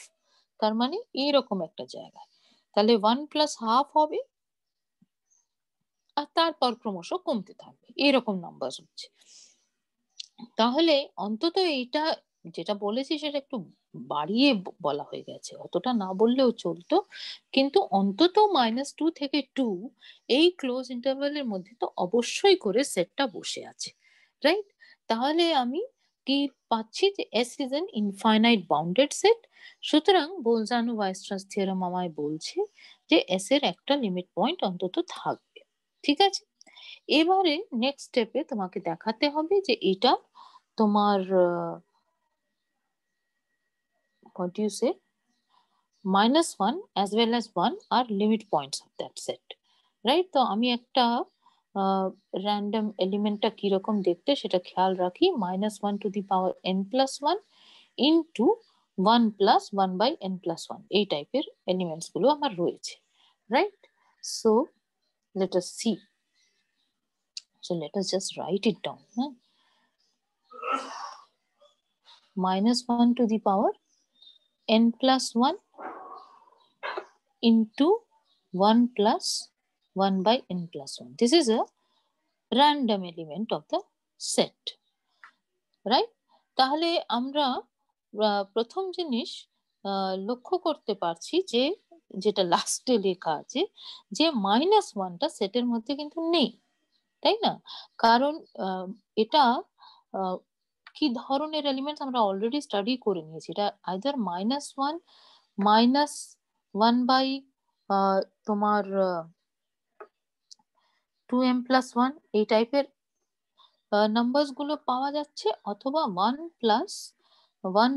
তার মানে এইরকম একটা জায়গায়। তাহলে 1 + ½ হবে, আর তারপর ক্রমশ কমতে থাকবে, এরকম নাম্বার হচ্ছে। তাহলে অন্তত এইটা যেটা বলেছি সেটা একটু বাড়িয়ে বলা হয়ে গেছে, অতটা না বললেও চলতো, কিন্তু অন্তত -2 থেকে 2 এই ক্লোজ ইন্টারভ্যালের মধ্যে তো অবশ্যই করে সেটটা বসে আছে, রাইট? তাহলে আমি কি পাচ্ছি? যে S is an infinite bounded set। সুতরাং বোলজানো-ওয়াইস্ট্রাস থিওরেম আমায় বলছে যে S এর একটা লিমিট পয়েন্ট অন্তত থাকবে। ঠিক আছে? এবারে নেক্সট স্টেপে তোমাকে দেখাতে হবে যে এটা তোমার what do you say, -1 as well as 1 are limit points of that set, right? তো আমি একটা র্যান্ডম এলিমেন্টটা কিরকম দেখতে সেটা খেয়াল রাখি। -1 to the power n + 1 into 1 + 1/n + 1, এই টাইপের এলিমেন্টস গুলো আমার রয়েছে, right? So let us see. So let us just write it down. -1 to the power n + 1 into 1 + 1/n + 1. This is a random element of the set, right? তাহলে আমরা প্রথম জিনিস লক্ষ্য করতে পারছি যে যেটা লাস্টে লেখা আছে, যে -1টা সেটের মধ্যে কিন্তু নেই, তাই না? কারণ এটা কি ধরনের এলিমেন্টস আমরা অলরেডি স্টাডি করে নিয়েছি। এটা আইদার -1, -1 তোমার 2m + 1 এই টাইপের নাম্বারস গুলো পাওয়া যাচ্ছে, অথবা 1 + 1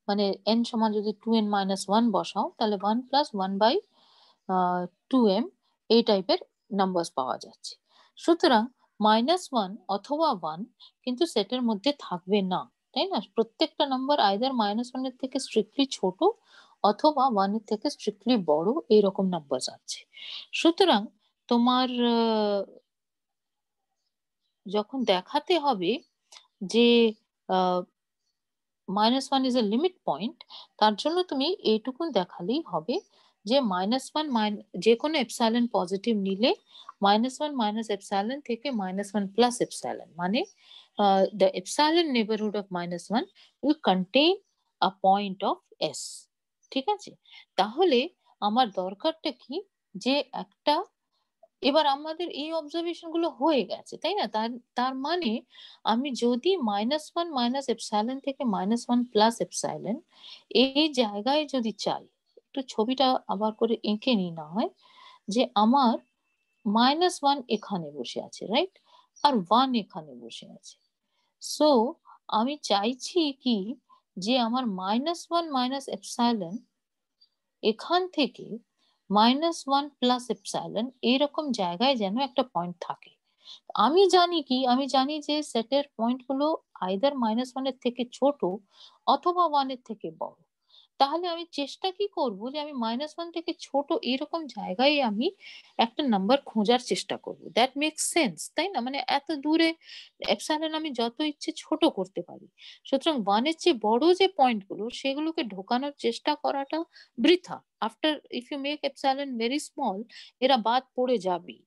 মানে n সমান যদি 2n - 1 বসাও তাহলে 1 + 1/2m এই টাইপের নাম্বারস পাওয়া যাচ্ছে। সুতরাং -1 অথবা 1 কিন্তু সেটের মধ্যে থাকবে না, তাই না? প্রত্যেকটা নাম্বার আইদার -1 এর থেকে স্ট্রিক্টলি ছোট অথবা 1 এর থেকে স্ট্রিক্টলি বড়, এরকম নাম্বার আছে। সুতরাং তোমার যখন দেখাতে হবে যে -1 is a limit point, তার জন্য তুমি এইটুকুন দেখালেই হবে যে -1 যে কোনো এপসাইলন পজিটিভ নিলে -1 - এপসাইলন থেকে -1 + এপসাইলন, মানে the epsilon neighborhood of -1 will contain a point of S। ঠিক আছে? তাহলে আমার দরকারটা কি? যে একটা, এবার আমাদের এই অবজারভেশন গুলো হয়ে গেছে, তাই না? তার তার মানে আমি যদি -1 - এপসাইলন থেকে -1 + এপসাইলন এই জায়গায় যদি চাই, একটু ছবিটা আবার করে এঁকে নিই না হয়, যে আমার -1 এখানে বসে আছে, রাইট? আর 1 এখানে বসে আছে। সো আমি চাইছি কি, যে আমার -1 - এপসাইলন এখান থেকে -1 প্লাস এপসাইলন এইরকম জায়গায় যেন একটা পয়েন্ট থাকে। আমি জানি কি, আমি জানি যে সেটের পয়েন্টগুলো আইদার -1 এর থেকে ছোট অথবা 1 এর থেকে বড়। তাহলে আমি চেষ্টা কি করব যে আমি -1 থেকে ছোট এরকম জায়গায় আমি একটা নাম্বার খোঁজার চেষ্টা করব। দ্যাট মেক্স সেন্স, তাই না? মানে এত দূরে এপসাইলন আমি যত ইচ্ছে ছোট করতে পারি। সুতরাং 1 এর চেয়ে বড় যে পয়েন্টগুলো সেগুলোকে ঢোকানোর চেষ্টা করাটা বৃথা। After if you make epsilon very small, এরা বাদ পড়ে যাবেই।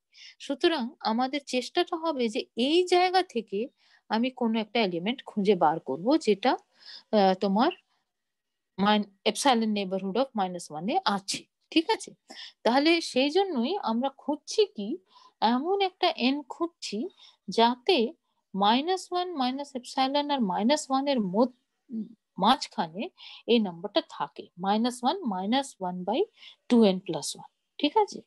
সুতরাং আমাদের চেষ্টাটা হবে যে এই জায়গা থেকে আমি কোনো একটা এলিমেন্ট খুঁজে বার করব যেটা তোমার এপসাইলন নেইবারহুড অফ -1 এ আছে। ঠিক আছে? তাহলে সেই জন্যই আমরা খুঁজছি কি, এমন একটা n খুঁজছি যাতে -1 মাইনাস এপসাইলন আর -1 এর মাঝখানে এই নাম্বারটা থাকে, -1 -1/2n + 1। ঠিক আছে?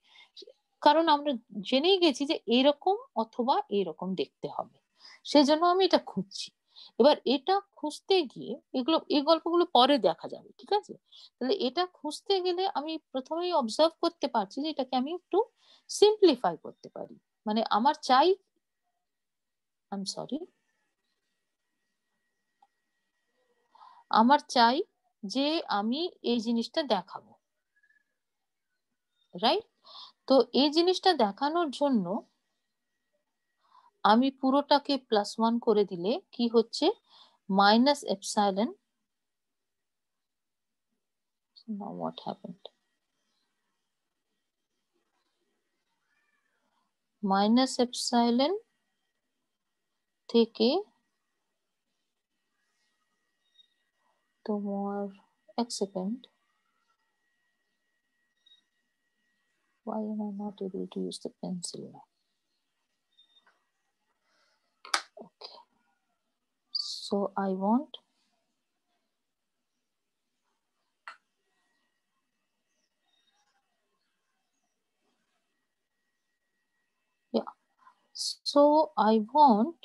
কারণ আমরা জেনেই গেছি যে এরকম অথবা এরকম দেখতে হবে, সেজন্য আমি এটা খুঁজছি। এবার এটা খুঁজতে গিয়ে এই গল্পগুলো পরে দেখা যাবে। ঠিক আছে? তাহলে এটা খুঁজতে গেলে আমি প্রথমেই অবজার্ভ করতে পারছি যে এটাকে আমি একটু সিম্পলিফাই করতে পারি। মানে আমার চাই, আই সরি, আমার চাই যে আমি এই জিনিসটা দেখাবো, রাইট? তো এই জিনিসটা দেখানোর জন্য আমি পুরোটাকে +1 করে দিলে কি হচ্ছে, minus epsilon. Now what happened? Minus epsilon থেকে তোমার, এক second, why am I not able to use the pencil now? Okay, so I want so I want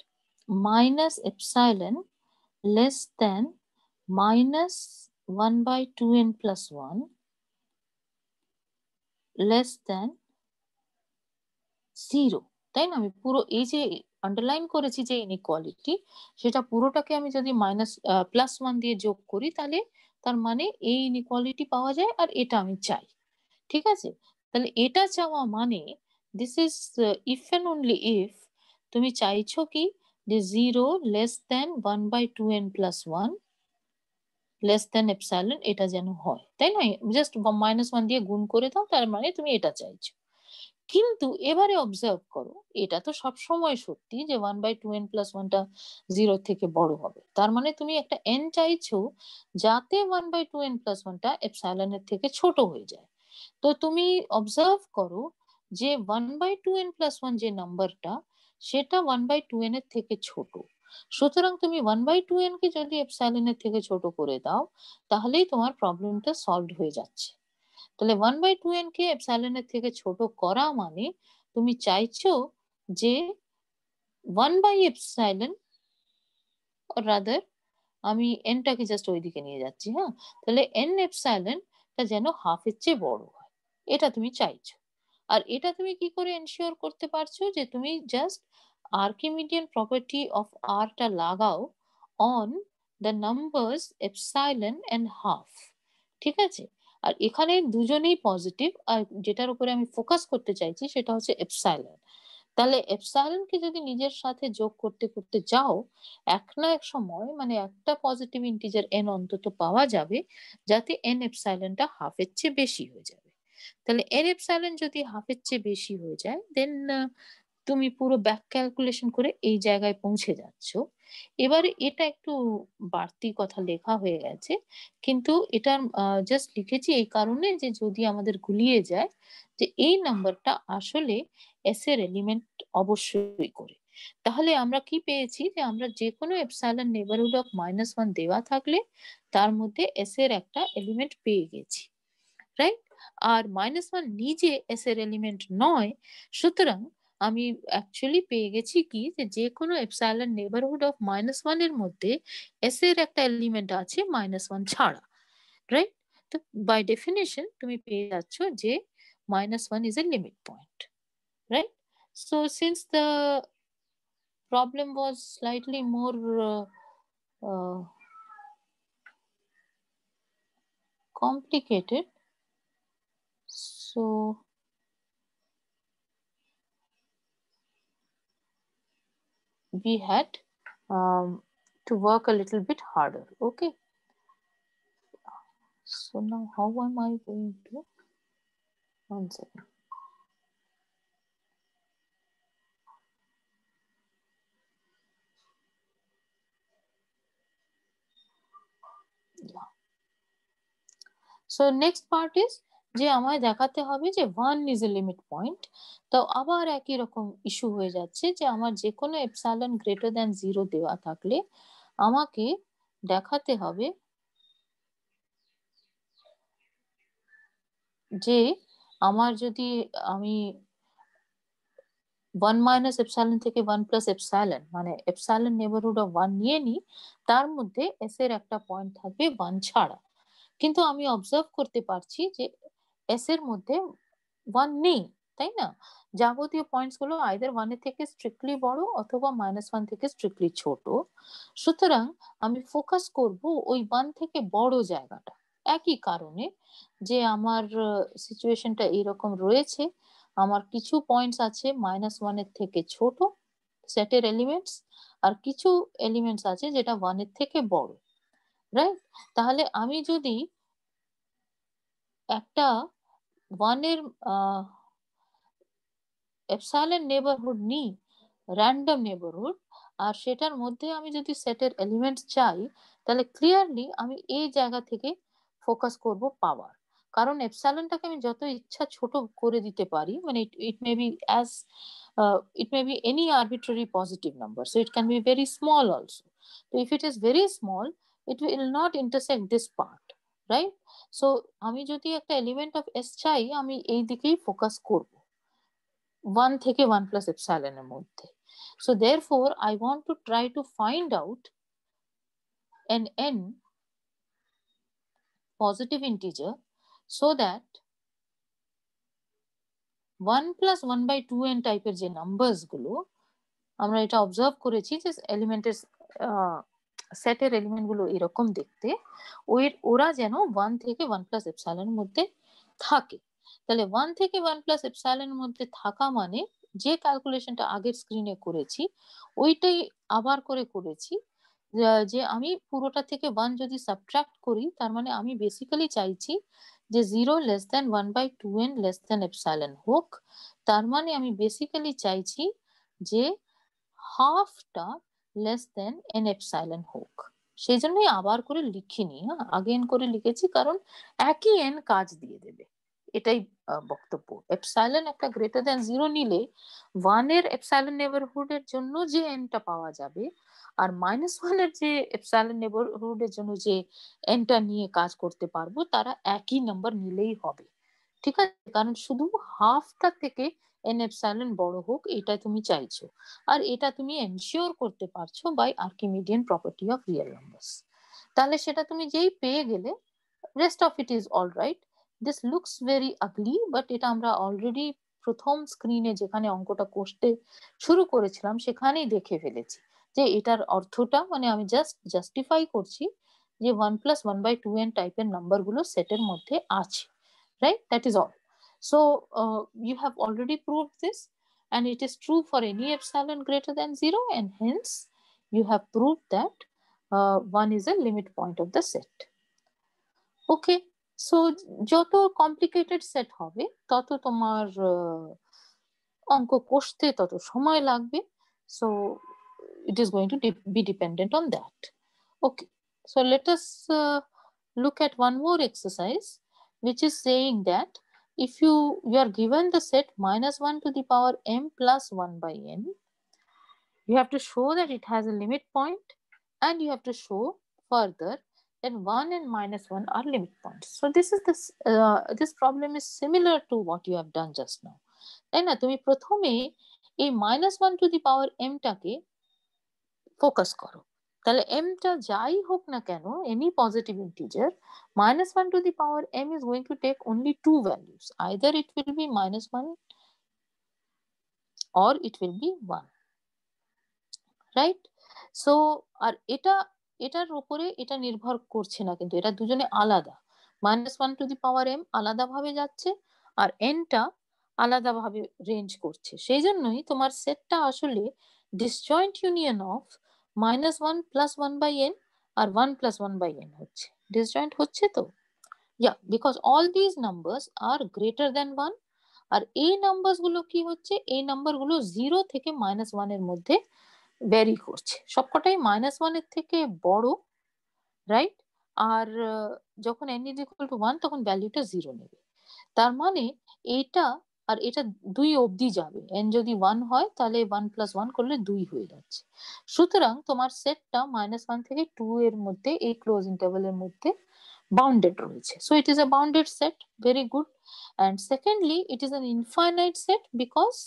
minus epsilon less than -1/2n + 1 less than 0, তাই না? আমি পুরো এই যে underline করেছি যে ইনইকুয়ালিটি, সেটা পুরোটাকে আমি যদি +1 দিয়ে যোগ করি তাহলে তার মানে এই ইনইকুয়ালিটি পাওয়া যায়, আর এটা আমি চাই। ঠিক আছে? তাহলে এটা চাওয়া মানে this is if and only if তুমি চাইছো কি যে 0 less than 1/2n + 1 less than epsilon এটা যেন হয়, তাই না? জাস্ট -1 দিয়ে গুণ করে দাও, তার মানে তুমি এটা চাইছো। কিন্তু এবারে অবজার্ভ করো, এটা তো সবসময় সত্যি যে 1/2n + 1 টা 0 থেকে বড় হবে। তার মানে তুমি একটা n চাইছো যাতে 1/2n + 1 টা এপসাইলন এর থেকে ছোট হয়ে যায়। তো তুমি অবজার্ভ করো যে 1/2n + 1 যে নাম্বারটা, সেটা 1/2n এর থেকে ছোট। সুতরাং তুমি 1/2n কে যদি এপসাইলন এর থেকে ছোট করে দাও, তাহলেই তোমার প্রবলেমটা সলভড হয়ে যাচ্ছে। তাহলে 1/2n কে এপসাইলন এর থেকে ছোট করা মানে তুমি চাইছো যে 1/epsilon, রাদার আমি এনটাকে জাস্ট ওইদিকে নিয়ে যাচ্ছি, হ্যাঁ? তাহলে n এপসাইলন টা যেন হাফ এর চেয়ে বড় হয়, এটা তুমি চাইছো। আর এটা তুমি কি করে এনশিওর করতে পারছো, যে তুমি just Archimedean property of r টা লাগাও on the numbers epsilon and half. ঠিক আছে? আর এখানে দুজনেই পজিটিভ, আর যেটার উপরে আমি ফোকাস করতে চাইছি সেটা হচ্ছে এপসাইলন। তাহলে এপসাইলনকে যদি নিজের সাথে যোগ করতে করতে যাও, এক না এক সময় মানে একটা পজিটিভ ইন্টিজার n অন্তত পাওয়া যাবে, যাতে n এপসাইলনটা হাফ এর চেয়ে বেশি হয়ে যাবে। তাহলে n এপসাইলন যদি হাফ এর চেয়ে বেশি হয়ে যায়, দেন তুমি পুরো ব্যাক ক্যালকুলেশন করে এই জায়গায় পৌঁছে যাচ্ছ। এবারে এটা একটু বাড়তি কথা লেখা হয়ে গেছে, কিন্তু এটা জাস্ট লিখেছি এই কারণে যে যদি আমাদের গুলিয়ে যায় যে এই নাম্বারটা আসলে এস এর এলিমেন্ট অবশ্যই করে। তাহলে আমরা কি পেয়েছি, যে আমরা যে কোনো এপসাইলন নেইবারহুড অফ -1 দেওয়া থাকলে তার মধ্যে এস এর একটা এলিমেন্ট পেয়ে গেছি, রাইট? আর -1 নিজে এস এর এলিমেন্ট নয়, সুতরাং আমি অ্যাকচুয়ালি পেয়ে গেছি কি, যে যে কোনো এপসাইলন নেইবারহুড অফ -1 এর মধ্যে এস এর একটা এলিমেন্ট আছে -1 ছাড়া, রাইট? তো বাই ডেফিনেশন তুমি পেয়ে যাচ্ছ যে -1 is a limit point, right? So since the problem was slightly more complicated, so we had to work a little bit harder. Okay, so now how am I going to, 1 second. Yeah. So next part is যে আমায় দেখাতে হবে যে 1 is a limit point। তো আবার একই রকম issue হয়ে যাচ্ছে যে আমার যে কোনো এপসাইলন গ্রেটার দ্যান 0 দেওয়া থাকলে আমাকে দেখাতে হবে যে আমার যদি আমি 1 মাইনাস এপসাইলন থেকে 1 প্লাস এপসাইলন মানে এপসাইলন নেবারহুড অফ 1 নিয়ে নিই, তার মধ্যে এস এর একটা পয়েন্ট থাকবে 1 ছাড়া। কিন্তু আমি অবজার্ভ করতে পারছি যে এস এর মধ্যে 1 নেই, তাই না? যাবতীয় পয়েন্টস গুলো আইদার 1 এর থেকে স্ট্রিক্টলি বড় অথবা -1 থেকে স্ট্রিক্টলি ছোট। সুতরাং আমি ফোকাস করব ওই 1 থেকে বড় জায়গাটা। একই কারণে যে আমার সিচুয়েশনটা এইরকম রয়েছে, আমার কিছু পয়েন্টস আছে -1 এর থেকে ছোট সেটের এলিমেন্টস, আর কিছু এলিমেন্টস আছে যেটা 1 এর থেকে বড়, রাইট? তাহলে আমি যদি একটা 1 এর এপসাইলন নেবারহুড নিই, র্যান্ডম নেবারহুড, আর সেটার মধ্যে আমি যদি সেটের এলিমেন্টস চাই, তাহলে ক্লিয়ারলি আমি এই জায়গা থেকে ফোকাস করব পাওয়ার। কারণ এপসাইলনটাকে আমি যত ইচ্ছা ছোট করে দিতে পারি, মানে it may be as it may be any arbitrary positive number, so it can be very small also. So if it is very small, it will not intersect this part, right? So আমি যদি একটা element of S চাই, আমি এই দিকেই focus করব 1 থেকে 1 plus epsilon এর মধ্যে। So therefore I want to try to find out an n positive integer so that 1 plus 1 by 2n টাইপের যে নাম্বারস গুলো আমরা এটা অবজার্ভ করেছি যে এলিমেন্টের সেটের এলিমেন্ট গুলো এরকম দেখতে, ওরা যেন 1 থেকে 1 প্লাস এপসাইলন এর মধ্যে থাকে। তাহলে 1 থেকে 1 প্লাস এপসাইলন এর মধ্যে থাকা মানে যে ক্যালকুলেশনটা আগের স্ক্রিনে করেছি ওইটাই আবার করে করেছি, যে আমি পুরোটা থেকে 1 যদি সাবট্রাক্ট করি, তার মানে আমি বেসিক্যালি চাইছি যে 0 লেস দ্যান 1 বাই 2n লেস দ্যান এপসাইলন হোক। তার মানে আমি বেসিক্যালি চাইছি যে হাফটা লেস দেন এন এপসাইলন হোক। সেই জন্যই আবার করে লিখিনি, আগেন করে লিখেছি, কারণ একই এন কাজ দিয়ে দেবে, এটাই বক্তব্য। এপসাইলন একটা গ্রেটার দেন 0 নিলে 1 এর এপসাইলন নেবারহুড এর জন্য যে এনটা পাওয়া যাবে আর -1 এর যে এপসাইলন নেবারহুড এর জন্য যে এনটা নিয়ে কাজ করতে পারবো, তারা একই নাম্বার নিলেই হবে। ঠিক আছে, কারণ শুধু হাফটা থেকে এন এপসাইলন বড় হোক এটা তুমি চাইছো, আর এটা তুমি এনশিওর করতে পারছো by Archimedean property of real numbers. তাহলে সেটা তুমি যেই পেয়ে গেলে, rest of it is all right. This looks very ugly, but এটা আমরা অলরেডি প্রথম স্ক্রিনে যেখানে অঙ্কটা কষতে শুরু করেছিলাম সেখানেই দেখে ফেলেছি যে এটার অর্থটা, মানে আমি জাস্ট জাস্টিফাই করছি যে 1 প্লাস 1 বাই 2n টাইপের নাম্বার গুলো সেটের মধ্যে আছে, right? That is all. So you have already proved this, and it is true for any epsilon greater than 0, and hence you have proved that 1 is a limit point of the set. Okay, so যত complicated set হবে তত তোমার অঙ্ক কষতে তত সময় লাগবে, so it is going to be dependent on that. Okay, so let us look at one more exercise, which is saying that if you are given the set -1 to the power m plus 1 by n, you have to show that it has a limit point, and you have to show further that 1 and -1 are limit points. So this problem is similar to what you have done just now, তাই না? তুমি প্রথমে এই -1 to the power m টাকে focus করো, তাহলে m টা যাই হোক না কেন, any positive integer, -1 to the power m is going to take only two values. Either it will be -1 or it will be 1. Right? So আর এটার উপরে এটা নির্ভর করছে না, কিন্তু এটা দুজনে আলাদা। -1 টু দি পাওয়ার m আলাদাভাবে যাচ্ছে, আর nটা আলাদাভাবে রেঞ্জ করছে। সেই জন্যই তোমার সেটটা আসলে disjoint union of -1 + 1/n R 1 + 1/n হচ্ছে। ডিসজয়েন্ট হচ্ছে তো? Because all this numbers are greater than 1। আর এই নাম্বারস গুলো কি হচ্ছে, এই নাম্বার গুলো 0 থেকে -1 এর মধ্যে ভ্যারি করছে, সবকটাই -1 এর থেকে বড়, রাইট? আর যখন n = 1 তখন ভ্যালুটা 0 নেবে। তার মানে এইটা আর এটা 2 অবধি যাবে। n যদি 1 হয় তাহলে 1 + 1 করলে 2 হয়ে যাচ্ছে। সুতরাং তোমার সেটটা -1 থেকে 2 এর মধ্যে, এই ক্লোজ ইন্টারভ্যালের মধ্যে bounded রয়েছে। So it is a bounded set, very good. And secondly, it is an infinite set because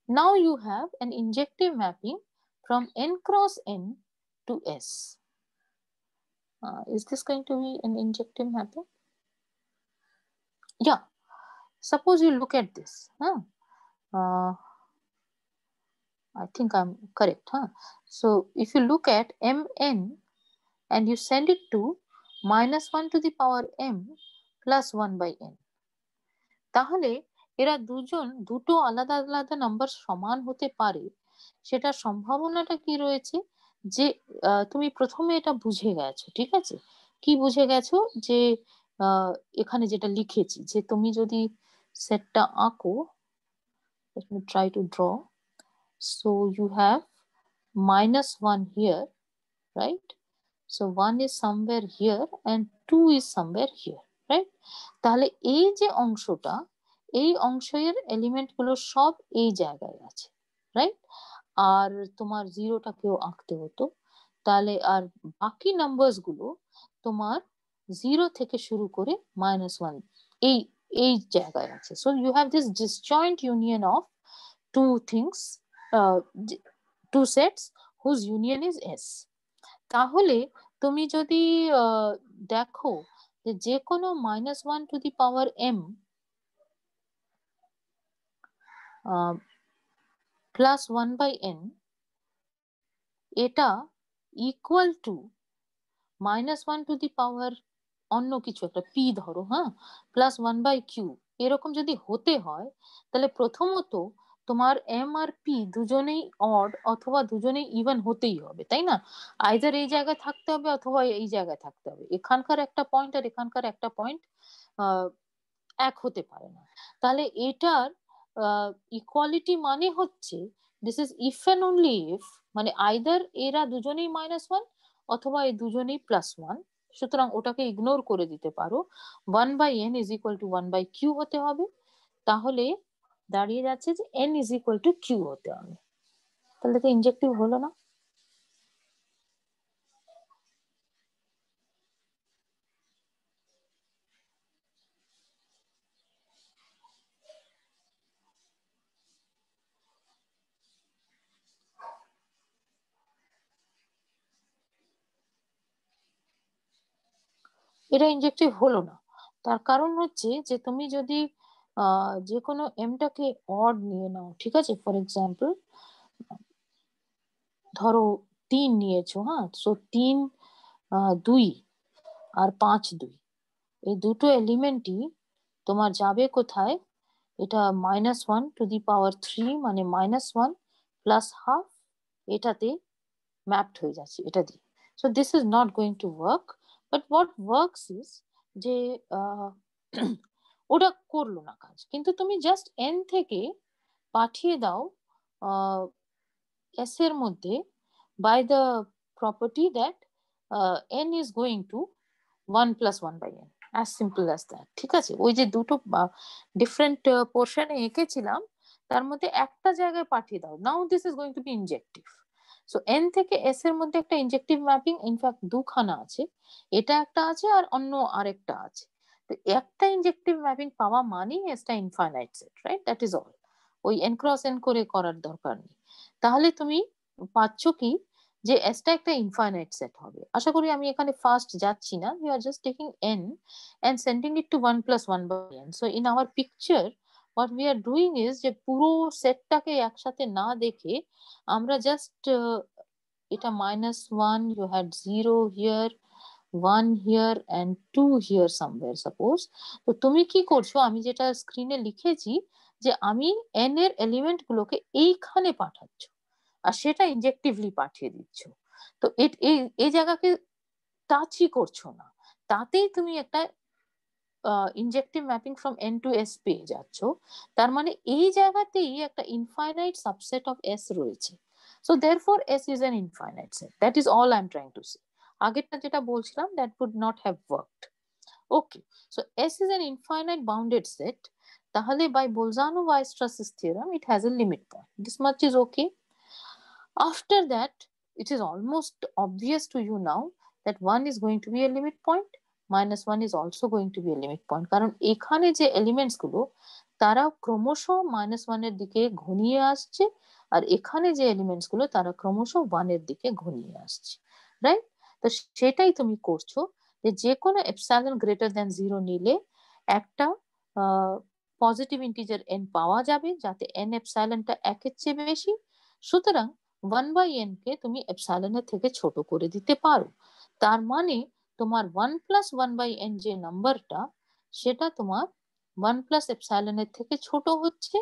now you have an injective mapping from n cross n to S. Is this going to be an injective mapping? Yeah. Suppose you look at this. I think I'm correct. So if you look at mn and you send it to -1 to the power m plus 1/n, তাহলে এরা দুটো আলাদা আলাদা number সমান হতে পারে, সেটার সম্ভাবনাটা কি রয়েছে? যে তুমি প্রথমে এটা বুঝে গেছো, ঠিক আছে? কি বুঝে গেছো? যে এখানে যেটা লিখেছি, যে তুমি যদি সেটটা আঁকো, let me try to draw. So you have -1 here, right? So 1 is somewhere here and 2 is somewhere here, right? তাহলে এই যে অংশটা, এই অংশের এলিমেন্ট গুলো সব এই জায়গায় আছে, রাইট? আর তোমার জিরোটাকেও আঁকতে হতো, তাহলে আর বাকি নাম্বারস গুলো তোমার 0 থেকে শুরু করে -1 এই এই জায়গায় আছে। So you have this disjoint union of two things, two sets whose union is S। তাহলে তুমি যদি দেখো যে কোনো -1 to the power m plus 1/n, এটা equal to -1 to the power অন্য কিছু একটা p ধরো, প্লাস 1/q, এরকম যদি হতে হয়, তাহলে প্রথমত তোমার m আর p দুজনেই অড অথবা দুজনেই ইভেন হতেই হবে, তাই না? আইদার এই জায়গায় থাকতে হবে অথবা এই জায়গায় থাকতে হবে। এখানকার একটা পয়েন্ট আর এখানকার একটা পয়েন্ট এক হতে পারে না। তাহলে এটার ইকুয়ালিটি মানে হচ্ছে this is if and only if, মানে আইদার এরা দুজনেই -1 অথবা এই দুজনেই +1। সুতরাং ওটাকে ইগনোর করে দিতে পারো, 1/n = 1/q হতে হবে। তাহলে দাঁড়িয়ে যাচ্ছে যে n = q হতে হবে। তাহলে তো ইনজেক্টিভ হলো না? এটা ইনজেক্টিভ হলো না। তার কারণ হচ্ছে যে তুমি যদি যে কোনো এমটাকে অড নিয়ে নাও, ঠিক আছে? ফর এক্সাম্পল ধরো 3 নিয়েছো, সো 3, 2 আর 5, 2, এই দুটো এলিমেন্টই তোমার যাবে কোথায়? এটা -1 টু দি পাওয়ার 3 মানে -1 প্লাস হাফ, এটাতে ম্যাপড হয়ে যাচ্ছে এটা দিয়ে। So this is not going to work. But what works is যে ওটা করলো না কাজ, কিন্তু তুমি জাস্ট n থেকে পাঠিয়ে দাও s এর মধ্যে by the property that n is going to 1 + 1/n, as simple as that, ঠিক আছে? ওই যে দুটো ডিফারেন্ট পোর্শনে এঁকেছিলাম, তার মধ্যে একটা জায়গায় পাঠিয়ে দাও। Now this is going to be injective. So n থেকে s এর মধ্যে একটা ইনজেক্টিভ ম্যাপিং ইনফ্যাক্ট দুখানা আছে, এটা একটা আছে আর অন্য আরেকটা আছে। তো একটা ইনজেক্টিভ ম্যাপিং পাওয়া মানেই এসটা infinite set, right? That is all. ওই n ক্রস n করে করার দরকার নেই। তাহলে তুমি পাচ্ছ কি যে এসটা একটা ইনফাইনাইট সেট হবে। আশা করি আমি এখানে ফার্স্ট যাচ্ছি না, we are just taking n and sending it to 1 plus 1 by n. So in our picture what we are doing is যে পুরো সেটটাকে একসাথে না দেখে আমরা জাস্ট এটা -1, you had 0 here, 1 here and 2 here somewhere suppose. তো তুমি কি করছো, আমি যেটা স্ক্রিনে লিখেছি যে আমি n এর এলিমেন্ট গুলোকে এইখানে পাঠাচ্ছ আর সেটা ইনজেক্টিভলি পাঠিয়ে দিচ্ছ। তো এই জায়গাকে টাচই করছো না, তাতেই তুমি একটা injective mapping from N to S পেয়ে যাচ্ছ। তার মানে এই জায়গাতেই একটা ইনফাইনাইট সাবসেট অফ এস রয়েছে। So therefore S is an infinite set, that is all I am trying to say. আগেরটা যেটা বলছিলাম that would not have worked. Okay, so S is an infinite bounded set. তাহলে by Bolzano-Weierstrass's theorem it has a limit point. This much is okay. After that, it is almost obvious to you now that 1 is going to be a limit point, -1 is also going to be a limit point, কারণ এখানে যে elements গুলো তারা ক্রমশ -1 এর দিকে ঘনিয়ে আসছে আর এখানে যে এলিমেন্টস গুলো তারা ক্রমশ 1 এর দিকে ঘনিয়ে আসছে, রাইট? তো সেটাই তুমি করছো যে কোনো এপসাইলন গ্রেটার দ্যান 0 নিলে একটা পজিটিভ ইন্টিজার n পাওয়া যাবে যাতে n এপসাইলনটা 1 এর চেয়ে বেশি। সুতরাং 1 বাই n কে তুমি এপসাইলনের থেকে ছোট করে দিতে পারো। তার মানে তোমার 1 প্লাস 1 বাই n যে নাম্বারটা সেটা তোমার 1 প্লাস এপসাইলনের থেকে ছোট হচ্ছে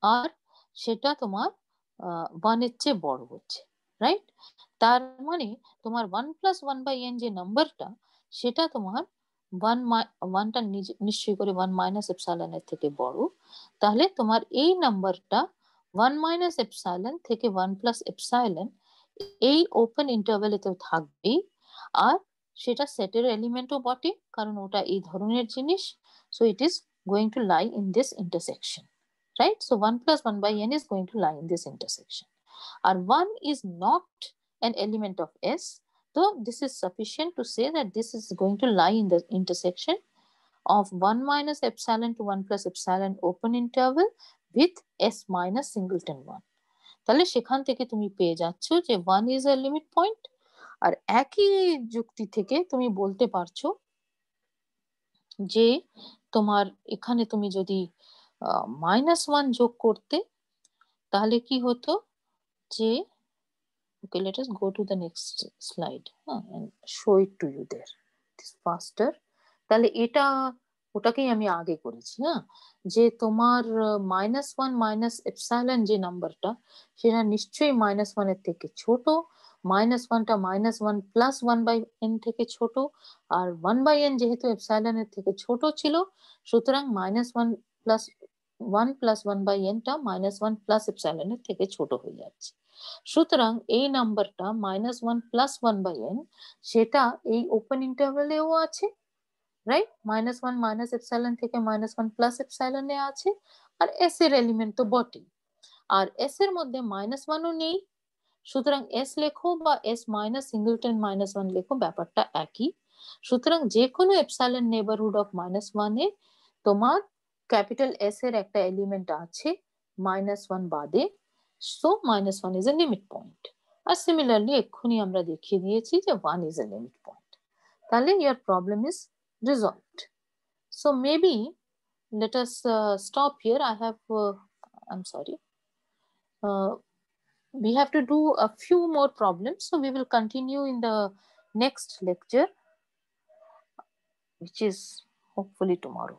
আর সেটা তোমার 1 এর চেয়ে বড় হচ্ছে, রাইট? তার মানে তোমার 1 প্লাস 1 বাই n যে নাম্বারটা সেটা তোমার 1টা নিশ্চয়ই করে 1 মাইনাস এপসাইলনের থেকে বড়। তাহলে তোমার এই নাম্বারটা 1 মাইনাস এপসাইলন থেকে 1 প্লাস এপসাইলন এই ওপেন ইন্টারভ্যালে তো থাকবেই, আর সেটা সেটের এলিমেন্টও বটে কারণ ওটা এই ধরনের জিনিস। So it is going to lie in this intersection, right? So 1 plus 1 by n is going to lie in this intersection. And 1 is not an element of S. So this is sufficient to say that this is going to lie in the intersection of 1 minus epsilon to 1 plus epsilon open interval with S minus singleton 1. তাহলে সেখান থেকে তুমি পেয়ে যাচ্ছ যে 1 is a limit point। আর একই যুক্তি থেকে তুমি বলতে পারছো যে তোমার এখানে তুমি যদি -1 যোগ করতে তাহলে কি হতো যে okay, let us go to the next slide and show it to you there, this faster। তাহলে এটা ওটাকেই আমি আগে করেছি, যে তোমার -1 মাইনাস এপসাইলন যে নাম্বারটা সেটা নিশ্চয়ই -1 এর থেকে ছোট, -1টা -1 প্লাস 1 বাই n থেকে ছোট, আর 1 বাই n যেহেতু এপসাইলন এর থেকে ছোট ছিল সুতরাং -1 প্লাস 1 প্লাস 1 বাই n টা -1 প্লাস এপসাইলন এর থেকে ছোট হয়ে যাচ্ছে। সুতরাং এই নাম্বারটা -1 প্লাস 1 বাই n সেটা এই ওপেন ইন্টারভ্যালেও আছে, রাইট? -1 মাইনাস এপসাইলন থেকে -1 প্লাস এপসাইলনে আছে, আর এস এর এলিমেন্ট তো বটেই, আর এস এর মধ্যে -1ও নেই। সুতরাং এস লেখো বা এস মাইনাস সিঙ্গলটন -1 লেখো ব্যাপারটা একই। সুতরাং যে কোনো এপসাইলন নেবারহুড অফ -1 এ তোমার ক্যাপিটাল এস এর একটা এলিমেন্ট আছে -1 বাদে। So -1 is a limit point। আর সিমিলারলি এক্ষুনি আমরা দেখিয়ে দিয়েছি যে 1 is a limit point। তাহলে your problem is resolved। So maybe let us stop here। I'm sorry, we have to do a few more problems, so we will continue in the next lecture, which is hopefully tomorrow।